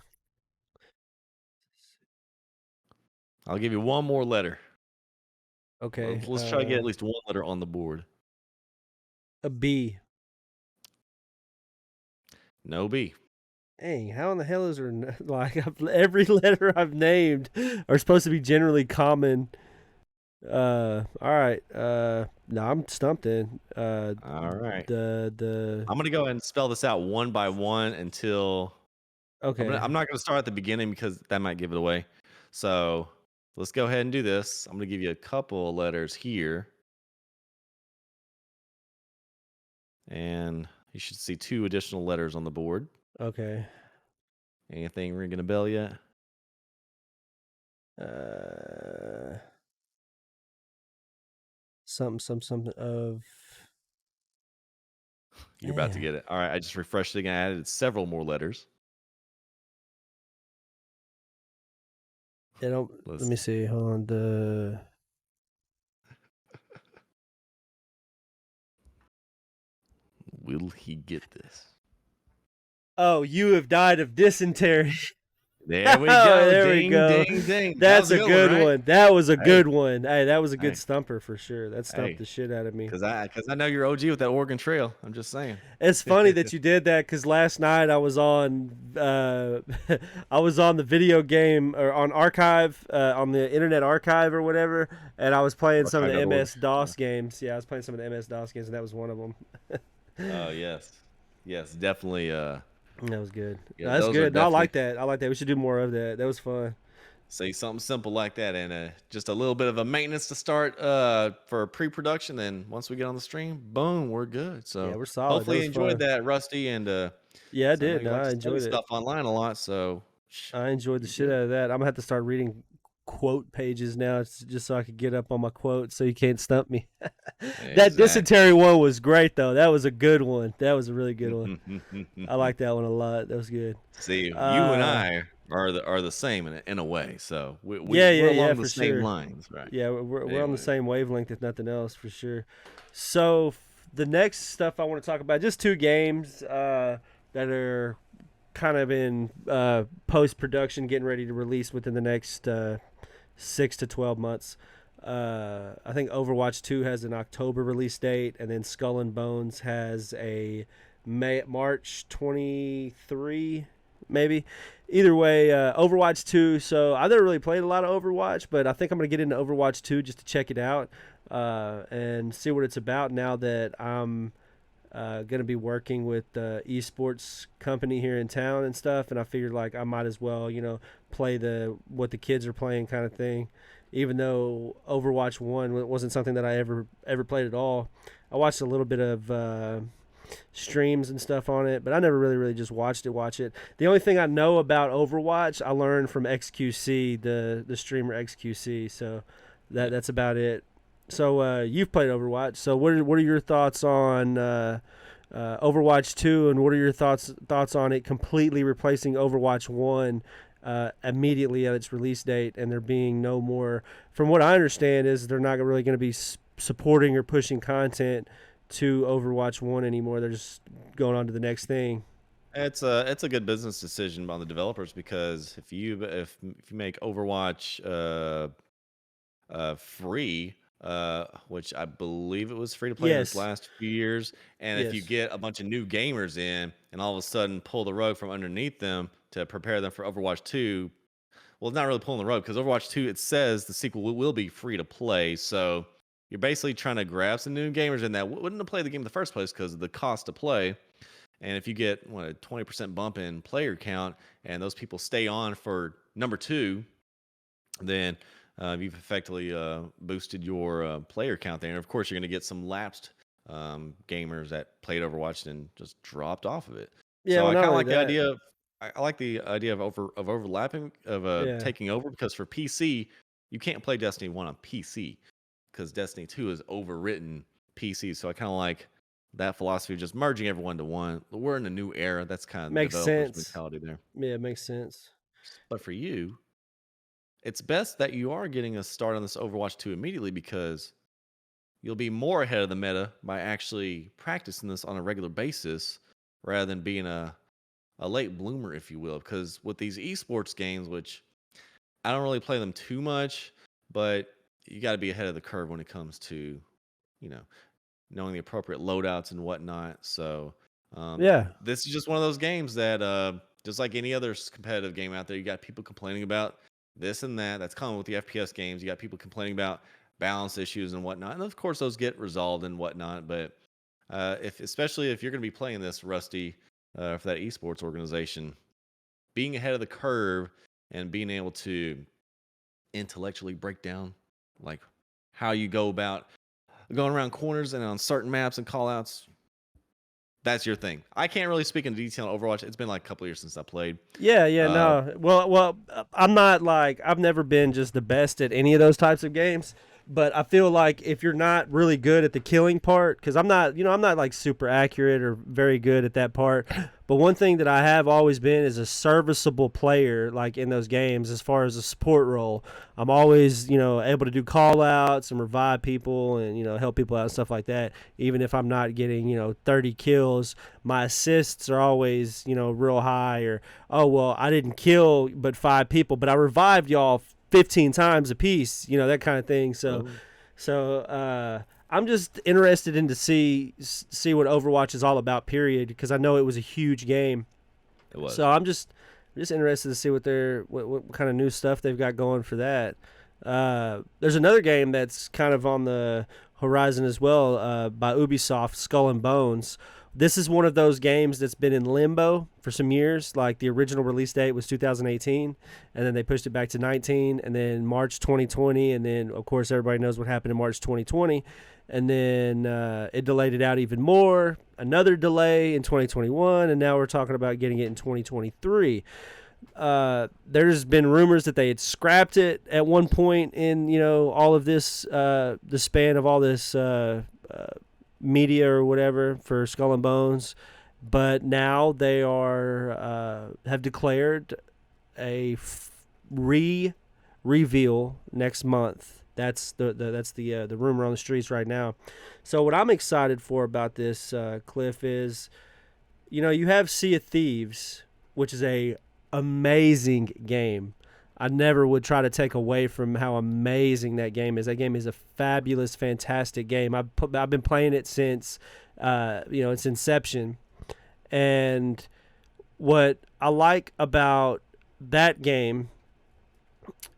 give you one more letter. Okay. Let's try to get at least one letter on the board. A B. No B. Dang, how in the hell is there like every letter I've named are supposed to be generally common? All right. No, I'm stumped in. All right. The I'm gonna go ahead and spell this out one by one until okay. I'm not gonna start at the beginning because that might give it away. So let's go ahead and do this. I'm gonna give you a couple of letters here, and you should see 2 additional letters on the board. Okay. Anything ringing a bell yet? Something of. You're about to get it. All right, I just refreshed it again. I added several more letters. They don't. Let me see. Hold on. The. Will he get this? Oh, you have died of dysentery. There we go. There ding, we go. ding, ding. That's a good right? one. That was a Hey. good one. Hey, that was a good Hey. stumper for sure. That stumped Hey. the shit out of me. Because I know you're OG with that Oregon Trail. I'm just saying. It's funny that you did that because last night I was on I was on the video game or on archive on the Internet Archive or whatever, and I was playing some of the Archive.org. MS DOS games. Yeah, I was playing some of the MS DOS games, and that was one of them. Oh yes, definitely. That was good. Yeah, No, that's those are good. No, I like definitely- that. I like that. We should do more of that. That was fun. Say something simple like that, and just a little bit of a maintenance to start for pre-production. Then once we get on the stream, boom, we're good. So Yeah, we're solid. hopefully That you was enjoyed fun. that, Rusty. And Yeah, I so know did. you No, like I to study enjoyed it. stuff online a lot. So I enjoyed the you shit good. out of that. I'm gonna have to start reading quote pages now just so I could get up on my quotes so you can't stump me. That dysentery one was great though. That was a good one. That was a really good one. I like that one a lot. That was good. See, you and I are the same in a way. So we're along the for same sure. lines, right? Yeah, we're on Anyway. the same wavelength if nothing else for sure. So the next stuff I want to talk about, just 2 games that are kind of in post production, getting ready to release within the next 6 to 12 months. I think Overwatch 2 has an October release date, and then Skull and Bones has a March 23, maybe. Either way, Overwatch 2. So I never really played a lot of Overwatch, but I think I'm going to get into Overwatch 2 just to check it out and see what it's about now that I'm going to be working with the esports company here in town and stuff. And I figured like I might as well, play what the kids are playing kind of thing. Even though Overwatch 1 wasn't something that I ever played at all. I watched a little bit of streams and stuff on it, but I never really just watch it. The only thing I know about Overwatch I learned from XQC, the streamer XQC. So that's about it. So you've played Overwatch. So what are your thoughts on Overwatch 2, and what are your thoughts on it completely replacing Overwatch 1 immediately at its release date, and there being no more? From what I understand, is they're not really going to be supporting or pushing content to Overwatch 1 anymore. They're just going on to the next thing. It's a good business decision on the developers, because if you make Overwatch free, which I believe it was free to play in this last few years, and if you get a bunch of new gamers in and all of a sudden pull the rug from underneath them to prepare them for Overwatch 2, well, it's not really pulling the rug, because Overwatch 2, it says the sequel will be free to play. So you're basically trying to grab some new gamers in that wouldn't have played the game in the first place because of the cost to play. And if you get a 20% bump in player count and those people stay on for number 2, then you've effectively boosted your player count there. And of course, you're going to get some lapsed gamers that played Overwatch and just dropped off of it. Yeah, so well, I kind of not like only the that. idea of I like the idea of overlapping of taking over, because for PC you can't play Destiny 1 on PC because Destiny 2 is overwritten PC. So I kind of like that philosophy of just merging everyone to one. We're in a new era. That's kind of Makes the developer's sense. mentality there. Yeah, it makes sense. But for you, it's best that you are getting a start on this Overwatch 2 immediately, because you'll be more ahead of the meta by actually practicing this on a regular basis rather than being a late bloomer, if you will. Because with these esports games, which I don't really play them too much, but you got to be ahead of the curve when it comes to, you know, knowing the appropriate loadouts and whatnot. So Yeah. this is just one of those games that, just like any other competitive game out there, you got people complaining about this and that. That's common with the FPS games. You got people complaining about balance issues and whatnot, and of course those get resolved and whatnot. But especially if you're going to be playing this, Rusty, for that esports organization, being ahead of the curve and being able to intellectually break down like how you go about going around corners and on certain maps and callouts, that's your thing. I can't really speak in detail on Overwatch. It's been like a couple years since I played. Yeah, no. Well, I'm not like I've never been just the best at any of those types of games, but I feel like if you're not really good at the killing part, because I'm not like super accurate or very good at that part. But one thing that I have always been is a serviceable player, like in those games, as far as a support role. I'm always, able to do call outs and revive people and, help people out and stuff like that. Even if I'm not getting, 30 kills, my assists are always, real high. Or, oh, well, I didn't kill but 5 people, but I revived y'all 15 times a piece, that kind of thing. So I'm just interested in to see what Overwatch is all about, period, because I know it was a huge game. It was. So I'm just interested to see what kind of new stuff they've got going for that. There's another game that's kind of on the horizon as well, by Ubisoft, Skull and Bones. This is one of those games that's been in limbo for some years. Like the original release date was 2018, and then they pushed it back to 19, and then March 2020, and then of course everybody knows what happened in March 2020, and then it delayed it out even more. Another delay in 2021, and now we're talking about getting it in 2023. There's been rumors that they had scrapped it at one point in all of this, the span of all this media or whatever for Skull and Bones, but now they are have declared a reveal next month. That's the rumor on the streets right now. So what I'm excited for about this, Cliff, is you have Sea of Thieves, which is a amazing game. I never would try to take away from how amazing that game is. That game is a fabulous, fantastic game. I've been playing it since, its inception. And what I like about that game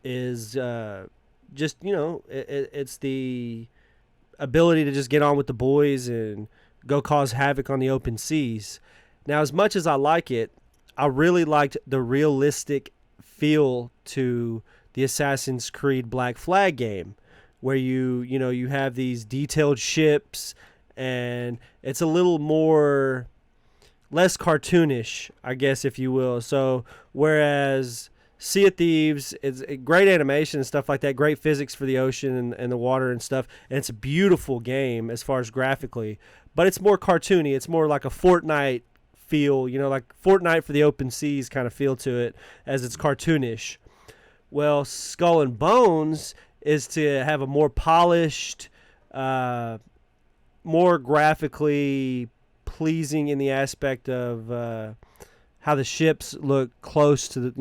is it's the ability to just get on with the boys and go cause havoc on the open seas. Now, as much as I like it, I really liked the realistic feel to the Assassin's Creed Black Flag game, where you have these detailed ships, and it's a little more less cartoonish, I guess, if you will. So whereas Sea of Thieves is a great animation and stuff like that, great physics for the ocean and the water and stuff, and it's a beautiful game as far as graphically, but it's more cartoony. It's more like a Fortnite feel, like Fortnite for the open seas kind of feel to it, as it's cartoonish. Well, Skull and Bones is to have a more polished, more graphically pleasing in the aspect of how the ships look close to the,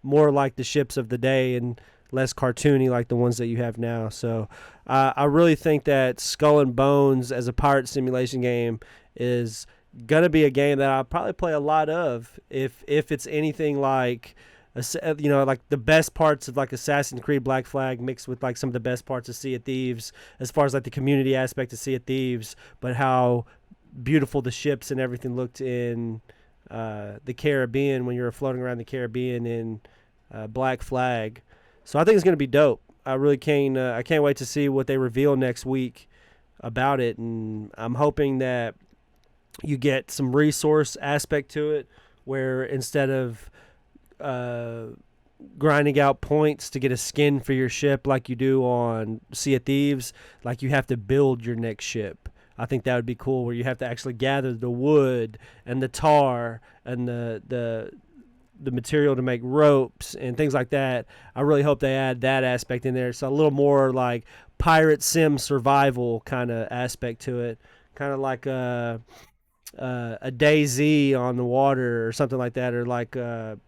more like the ships of the day and less cartoony like the ones that you have now. So I really think that Skull and Bones as a pirate simulation game is gonna be a game that I'll probably play a lot of if it's anything like like the best parts of like Assassin's Creed Black Flag mixed with like some of the best parts of Sea of Thieves, as far as like the community aspect of Sea of Thieves, but how beautiful the ships and everything looked in the Caribbean when you were floating around the Caribbean in Black Flag. So I think it's gonna be dope. I really can't I can't wait to see what they reveal next week about it, and I'm hoping that you get some resource aspect to it, where instead of grinding out points to get a skin for your ship like you do on Sea of Thieves, like you have to build your next ship. I think that would be cool, where you have to actually gather the wood and the tar and the material to make ropes and things like that. I really hope they add that aspect in there. It's a little more like pirate sim survival kind of aspect to it, kind of like a DayZ on the water or something like that, or like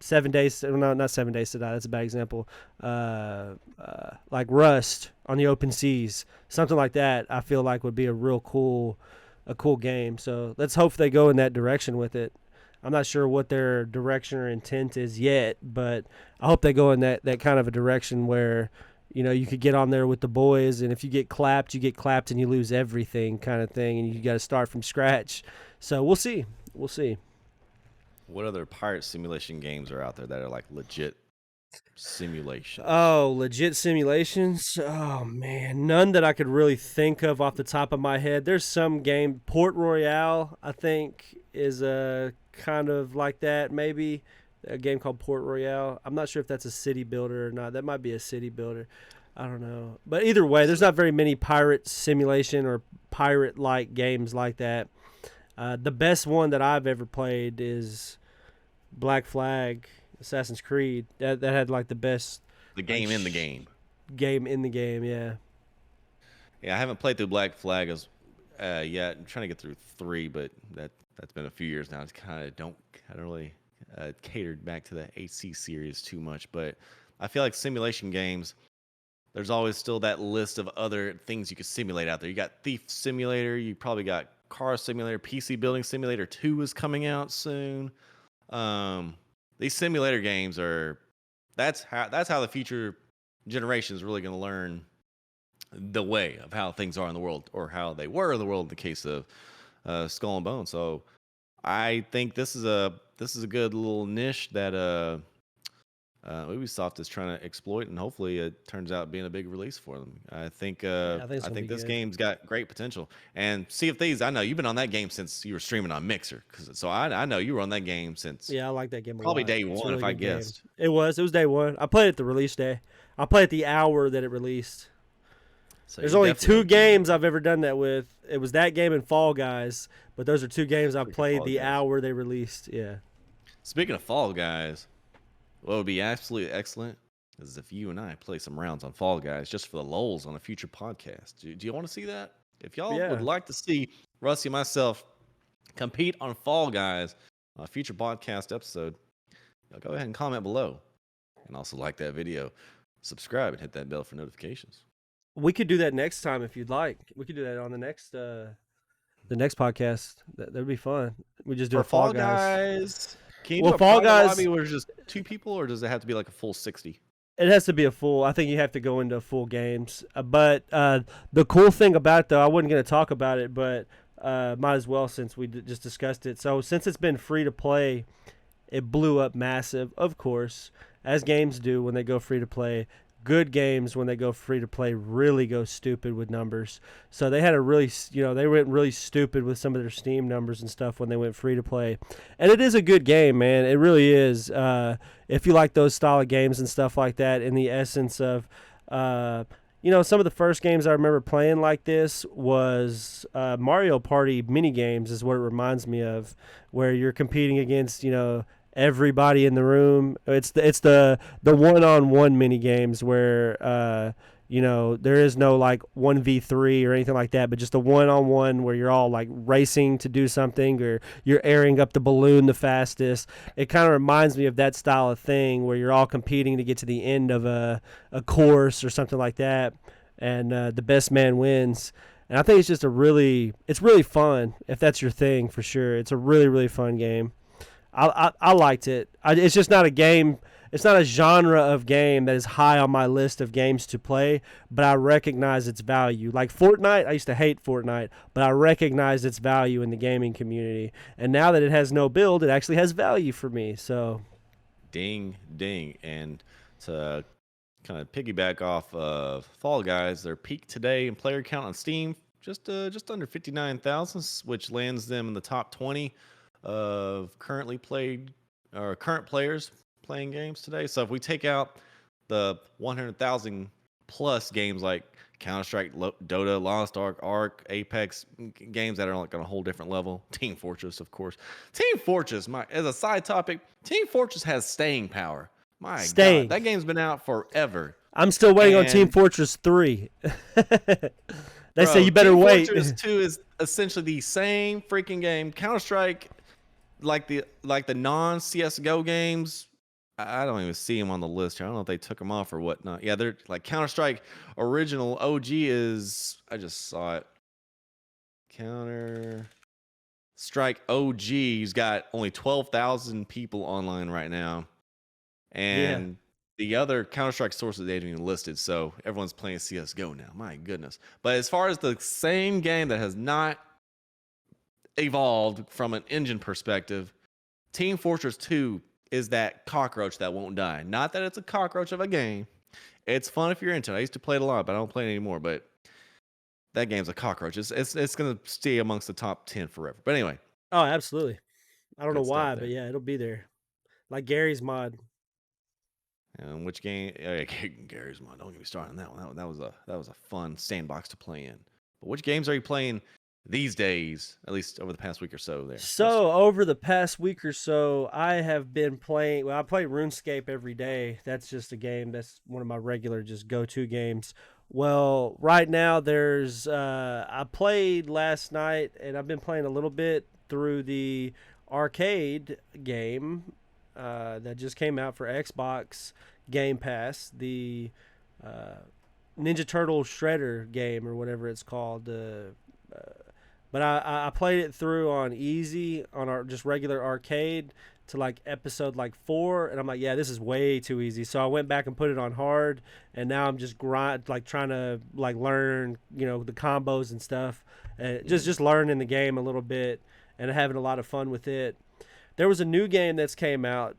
7 days. No, not 7 days to die. That's a bad example. Like Rust on the open seas, something like that. I feel like would be a cool game. So let's hope they go in that direction with it. I'm not sure what their direction or intent is yet, but I hope they go in that kind of a direction where, you could get on there with the boys, and if you get clapped and you lose everything kind of thing, and you got to start from scratch. So we'll see. We'll see. What other pirate simulation games are out there that are like legit simulations? Oh, legit simulations? Oh, man. None that I could really think of off the top of my head. There's some game, Port Royale, I think, is a kind of like that, maybe. A game called Port Royale. I'm not sure if that's a city builder or not. That might be a city builder. I don't know. But either way, there's not very many pirate simulation or pirate-like games like that. The best one that I've ever played is Black Flag, Assassin's Creed. That had like the best The game in the game. game in the game. Yeah. Yeah, I haven't played through Black Flag as yet. I'm trying to get through 3, but that's been a few years now. It's kind of don't really catered back to the AC series too much. But I feel like simulation games, there's always still that list of other things you could simulate out there. You got Thief Simulator. You probably got Car Simulator. PC Building Simulator 2 is coming out soon. These simulator games that's how the future generation is really going to learn the way of how things are in the world, or how they were in the world in the case of Skull and Bones. So I think this is a good little niche that Ubisoft is trying to exploit, and hopefully it turns out being a big release for them. I think I I think this game's got great potential. And Sea of Thieves, I know you've been on that game since you were streaming on Mixer, so I know you were on that game since Yeah, I like that game a probably lot. day It's a one, really if I good game. guessed. It was day one. I played it the release day. I played it the hour that it released. So There's you're only definitely two OG. games I've ever done that with. It was that game and Fall Guys, but those are two games I Freaking played Fall the Guys. hour they released. Yeah. Speaking of Fall Guys, what would be absolutely excellent is if you and I play some rounds on Fall Guys just for the lulz on a future podcast. Do you want to see that? If y'all Yeah. would like to see Rusty and myself compete on Fall Guys on a future podcast episode, y'all go ahead and comment below. And also like that video, subscribe, and hit that bell for notifications. We could do that next time if you'd like. We could do that on the next podcast. That'd be fun. We just do For a Fall Fall Guys. Guys, can you Well, do a Fall private Guys- lobby where there's just 2 people, or does it have to be like a full 60? It has to be a full. I think you have to go into full games. But the cool thing about it, though, I wasn't going to talk about it, but might as well since we just discussed it. So since it's been free to play, it blew up massive, of course, as games do when they go free to play. Good games when they go free to play really go stupid with numbers. So they had a really, they went really stupid with some of their Steam numbers and stuff when they went free to play. And it is a good game, man. It really is. If you like those style of games and stuff like that, in the essence of, some of the first games I remember playing like this was Mario Party mini games is what it reminds me of, where you're competing against, everybody in the room. It's the one-on-one mini games where there is no like 1v3 or anything like that, but just a one-on-one where you're all like racing to do something, or you're airing up the balloon the fastest. It kind of reminds me of that style of thing where you're all competing to get to the end of a course or something like that, and the best man wins. And I think it's really fun if that's your thing, for sure. It's a really, really fun game. I liked it. It's just not a game. It's not a genre of game that is high on my list of games to play, but I recognize its value. Like Fortnite, I used to hate Fortnite, but I recognize its value in the gaming community. And now that it has no build, it actually has value for me. So, Ding, ding. And to kind of piggyback off of Fall Guys, their peak today in player count on Steam, just under 59,000, which lands them in the top 20 of current players playing games today. So if we take out the 100,000 plus games like Counter-Strike, Dota, Lost Ark, Apex, games that are like on a whole different level, Team Fortress, of course. Team Fortress, as a side topic, Team Fortress has staying power. My God, that game's been out forever. I'm still waiting on Team Fortress 3. They say Bro, you better Team wait. Fortress 2 is essentially the same freaking game. Counter-Strike, like the non-CS:GO games, I don't even see them on the list here. I don't know if they took them off or whatnot. Yeah, they're like Counter-Strike original OG is. I just saw it. Counter-Strike OG's got only 12,000 people online right now, Yeah. and the other Counter-Strike sources they ain't even listed. So everyone's playing CS:GO now. My goodness! But as far as the same game that has not evolved from an engine perspective, Team Fortress 2 is that cockroach that won't die. Not that it's a cockroach of a game. It's fun if you're into it. I used to play it a lot, but I don't play it anymore. But that game's a cockroach. It's gonna stay amongst the top 10 forever. But anyway, Oh, absolutely. I don't know good stuff why, but there. yeah, it'll be there. Like Gary's mod. And which game? Yeah, Gary's mod. Don't get me started on that one. That was a fun sandbox to play in. But which games are you playing these days? At least over the past week or so. There. So over the past week or so, I have been playing. Well, I play RuneScape every day. That's just a game. That's one of my regular just go-to games. Well, right now there's. I played last night, and I've been playing a little bit through the arcade game that just came out for Xbox Game Pass. The Ninja Turtle Shredder game or whatever it's called. But I played it through on easy on our just regular arcade to like episode like 4, and I'm like, yeah, this is way too easy. So I went back and put it on hard, and now I'm just trying to like learn, the combos and stuff, and just learning the game a little bit and having a lot of fun with it. There was a new game that's came out.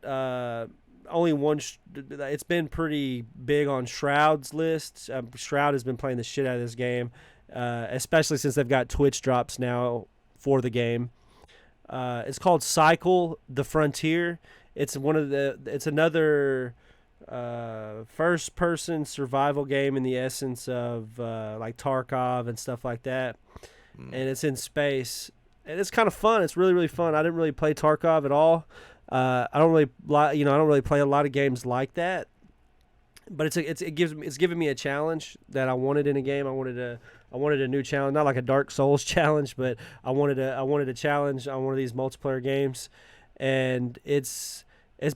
Only one. It's been pretty big on Shroud's list. Shroud has been playing the shit out of this game, especially since they've got Twitch drops now for the game. It's called Cycle: The Frontier. It's another first-person survival game in the essence of like Tarkov and stuff like that, and it's in space. And it's kind of fun. It's really, really fun. I didn't really play Tarkov at all. I don't really, I don't really play a lot of games like that. But it's giving me a challenge that I wanted in a game. I wanted a new challenge, not like a Dark Souls challenge, but I wanted a challenge on one of these multiplayer games, and it's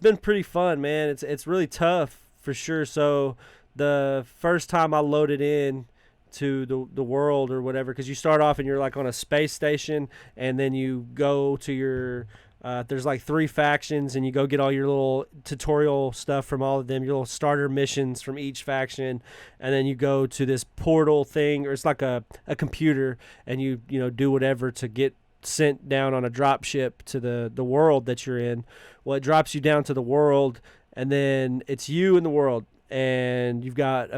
been pretty fun, man. It's really tough for sure. So the first time I loaded in to the world or whatever, because you start off and you're like on a space station, and then you go to your there's like 3 factions, and you go get all your little tutorial stuff from all of them, your little starter missions from each faction, and then you go to this portal thing, or it's like a computer, and you do whatever to get sent down on a drop ship to the world that you're in. Well, it drops you down to the world, and then it's you in the world, and you've got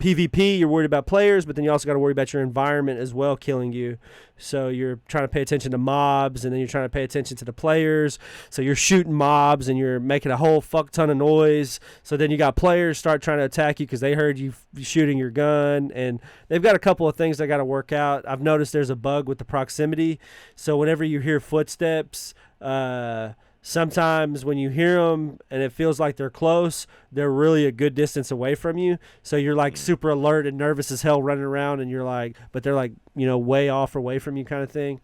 PvP, you're worried about players, but then you also got to worry about your environment as well killing you. So you're trying to pay attention to mobs, and then you're trying to pay attention to the players. So you're shooting mobs, and you're making a whole fuck ton of noise. So then you got players start trying to attack you because they heard you shooting your gun, and they've got a couple of things they got to work out. I've noticed there's a bug with the proximity. So whenever you hear footsteps, sometimes when you hear them and it feels like they're close, they're really a good distance away from you. So you're like super alert and nervous as hell running around, and you're like, but they're like, way off or away from you kind of thing.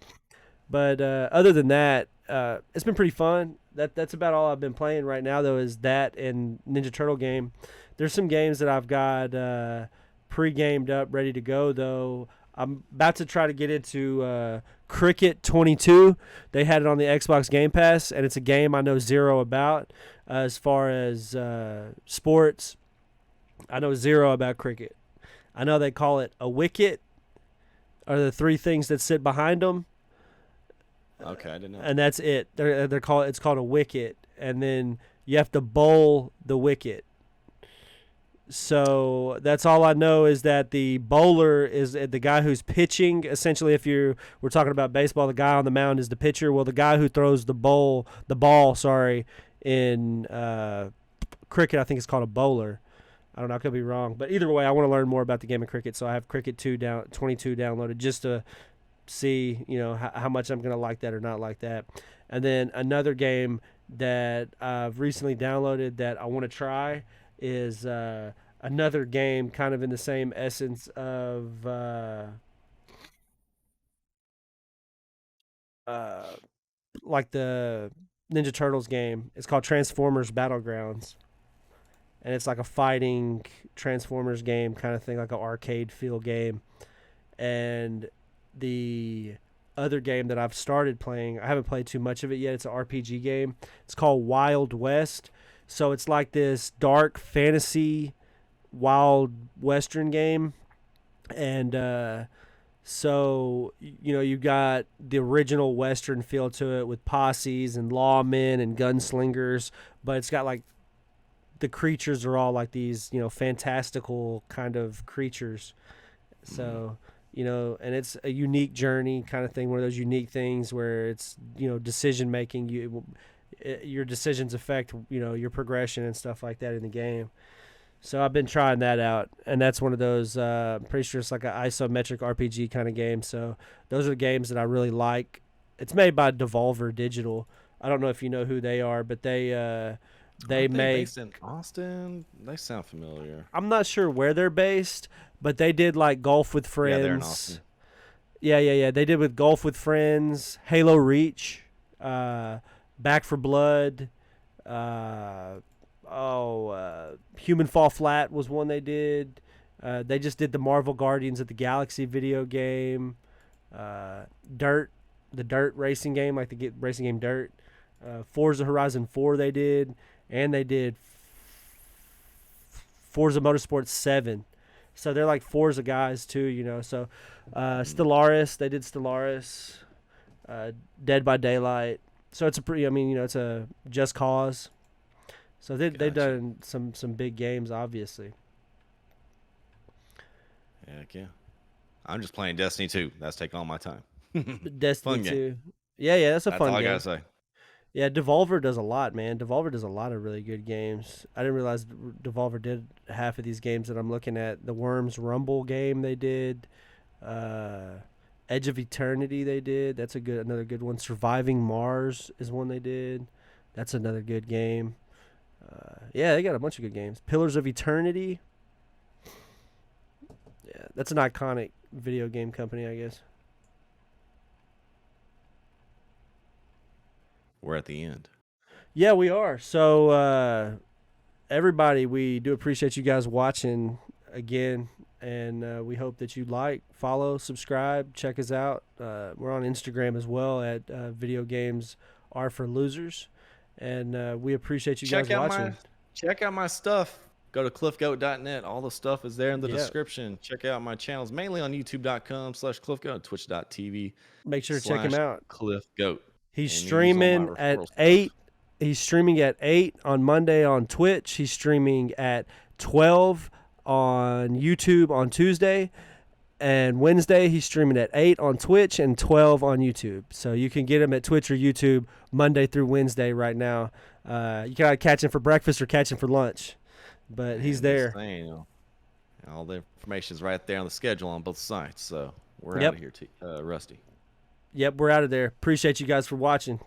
But other than that, it's been pretty fun. That's about all I've been playing right now, though, is that and Ninja Turtle game. There's some games that I've got pre-gamed up, ready to go, though. I'm about to try to get into Cricket 22. They had it on the Xbox Game Pass, and it's a game I know zero about. As far as sports, I know zero about cricket. I know they call it a wicket, are the 3 things that sit behind them. Okay, I didn't know. And that's it. It's called a wicket, and then you have to bowl the wicket. So that's all I know, is that the bowler is the guy who's pitching. Essentially, if we're talking about baseball, the guy on the mound is the pitcher. Well, the guy who throws the ball, in cricket, I think it's called a bowler. I don't know. I could be wrong. But either way, I want to learn more about the game of cricket. So I have Cricket 22 downloaded just to see, how much I'm going to like that or not like that. And then another game that I've recently downloaded that I want to try is a another game kind of in the same essence of uh, like the Ninja Turtles game. It's called Transformers Battlegrounds, and it's like a fighting Transformers game kind of thing, like an arcade feel game. And the other game that I've started playing, I haven't played too much of it yet. It's an RPG game. It's called Wild West. So it's like this dark fantasy wild western game, and so you got the original western feel to it with posses and lawmen and gunslingers, but it's got like the creatures are all like these fantastical kind of creatures. So and it's a unique journey kind of thing, one of those unique things where it's decision making. Your decisions affect your progression and stuff like that in the game. So I've been trying that out, and that's one of those. I'm pretty sure it's like an isometric RPG kind of game. So those are the games that I really like. It's made by Devolver Digital. I don't know if you know who they are, but they Aren't make. based in Austin? They sound familiar. I'm not sure where they're based, but they did like Golf with Friends. Yeah, they're in Austin. Yeah. They did with Golf with Friends, Halo Reach, Back for Blood. Human Fall Flat was one they did. They just did the Marvel Guardians of the Galaxy video game. Dirt, the Dirt racing game, like the racing game Dirt. Forza Horizon 4 they did, and they did Forza Motorsport 7. So they're like Forza guys too. So Stellaris, they did Stellaris, Dead by Daylight. So it's a pretty, it's a Just Cause. So they've done some big games, obviously. Heck yeah. I'm just playing Destiny 2. That's taking all my time. Destiny Fun 2. Yeah, that's a That's fun all I game. gotta say. Yeah, Devolver does a lot, man. Devolver does a lot of really good games. I didn't realize Devolver did half of these games that I'm looking at. The Worms Rumble game they did. Edge of Eternity they did. That's another good one. Surviving Mars is one they did. That's another good game. Yeah, they got a bunch of good games. Pillars of Eternity. Yeah, that's an iconic video game company, I guess. We're at the end. Yeah, we are. So, everybody, we do appreciate you guys watching again, and we hope that you follow, subscribe, check us out. We're on Instagram as well at Video Games Are for Losers, and we appreciate you guys watching. Check out my stuff. Go to cliffgoat.net. All the stuff is there in the Yeah. description. Check out my channels, mainly on youtube.com/cliffgoat, twitch.tv Make sure to check him out. /cliffgoat. He's And use all streaming my at referral stuff. 8. He's streaming at 8 on Monday on Twitch. He's streaming at 12 on YouTube on Tuesday. And Wednesday, he's streaming at 8 on Twitch and 12 on YouTube. So you can get him at Twitch or YouTube Monday through Wednesday right now. You can either catch him for breakfast or catch him for lunch. But he's there. Saying, all the information is right there on the schedule on both sites. So we're Yep. out of here, Rusty. Yep, we're out of there. Appreciate you guys for watching.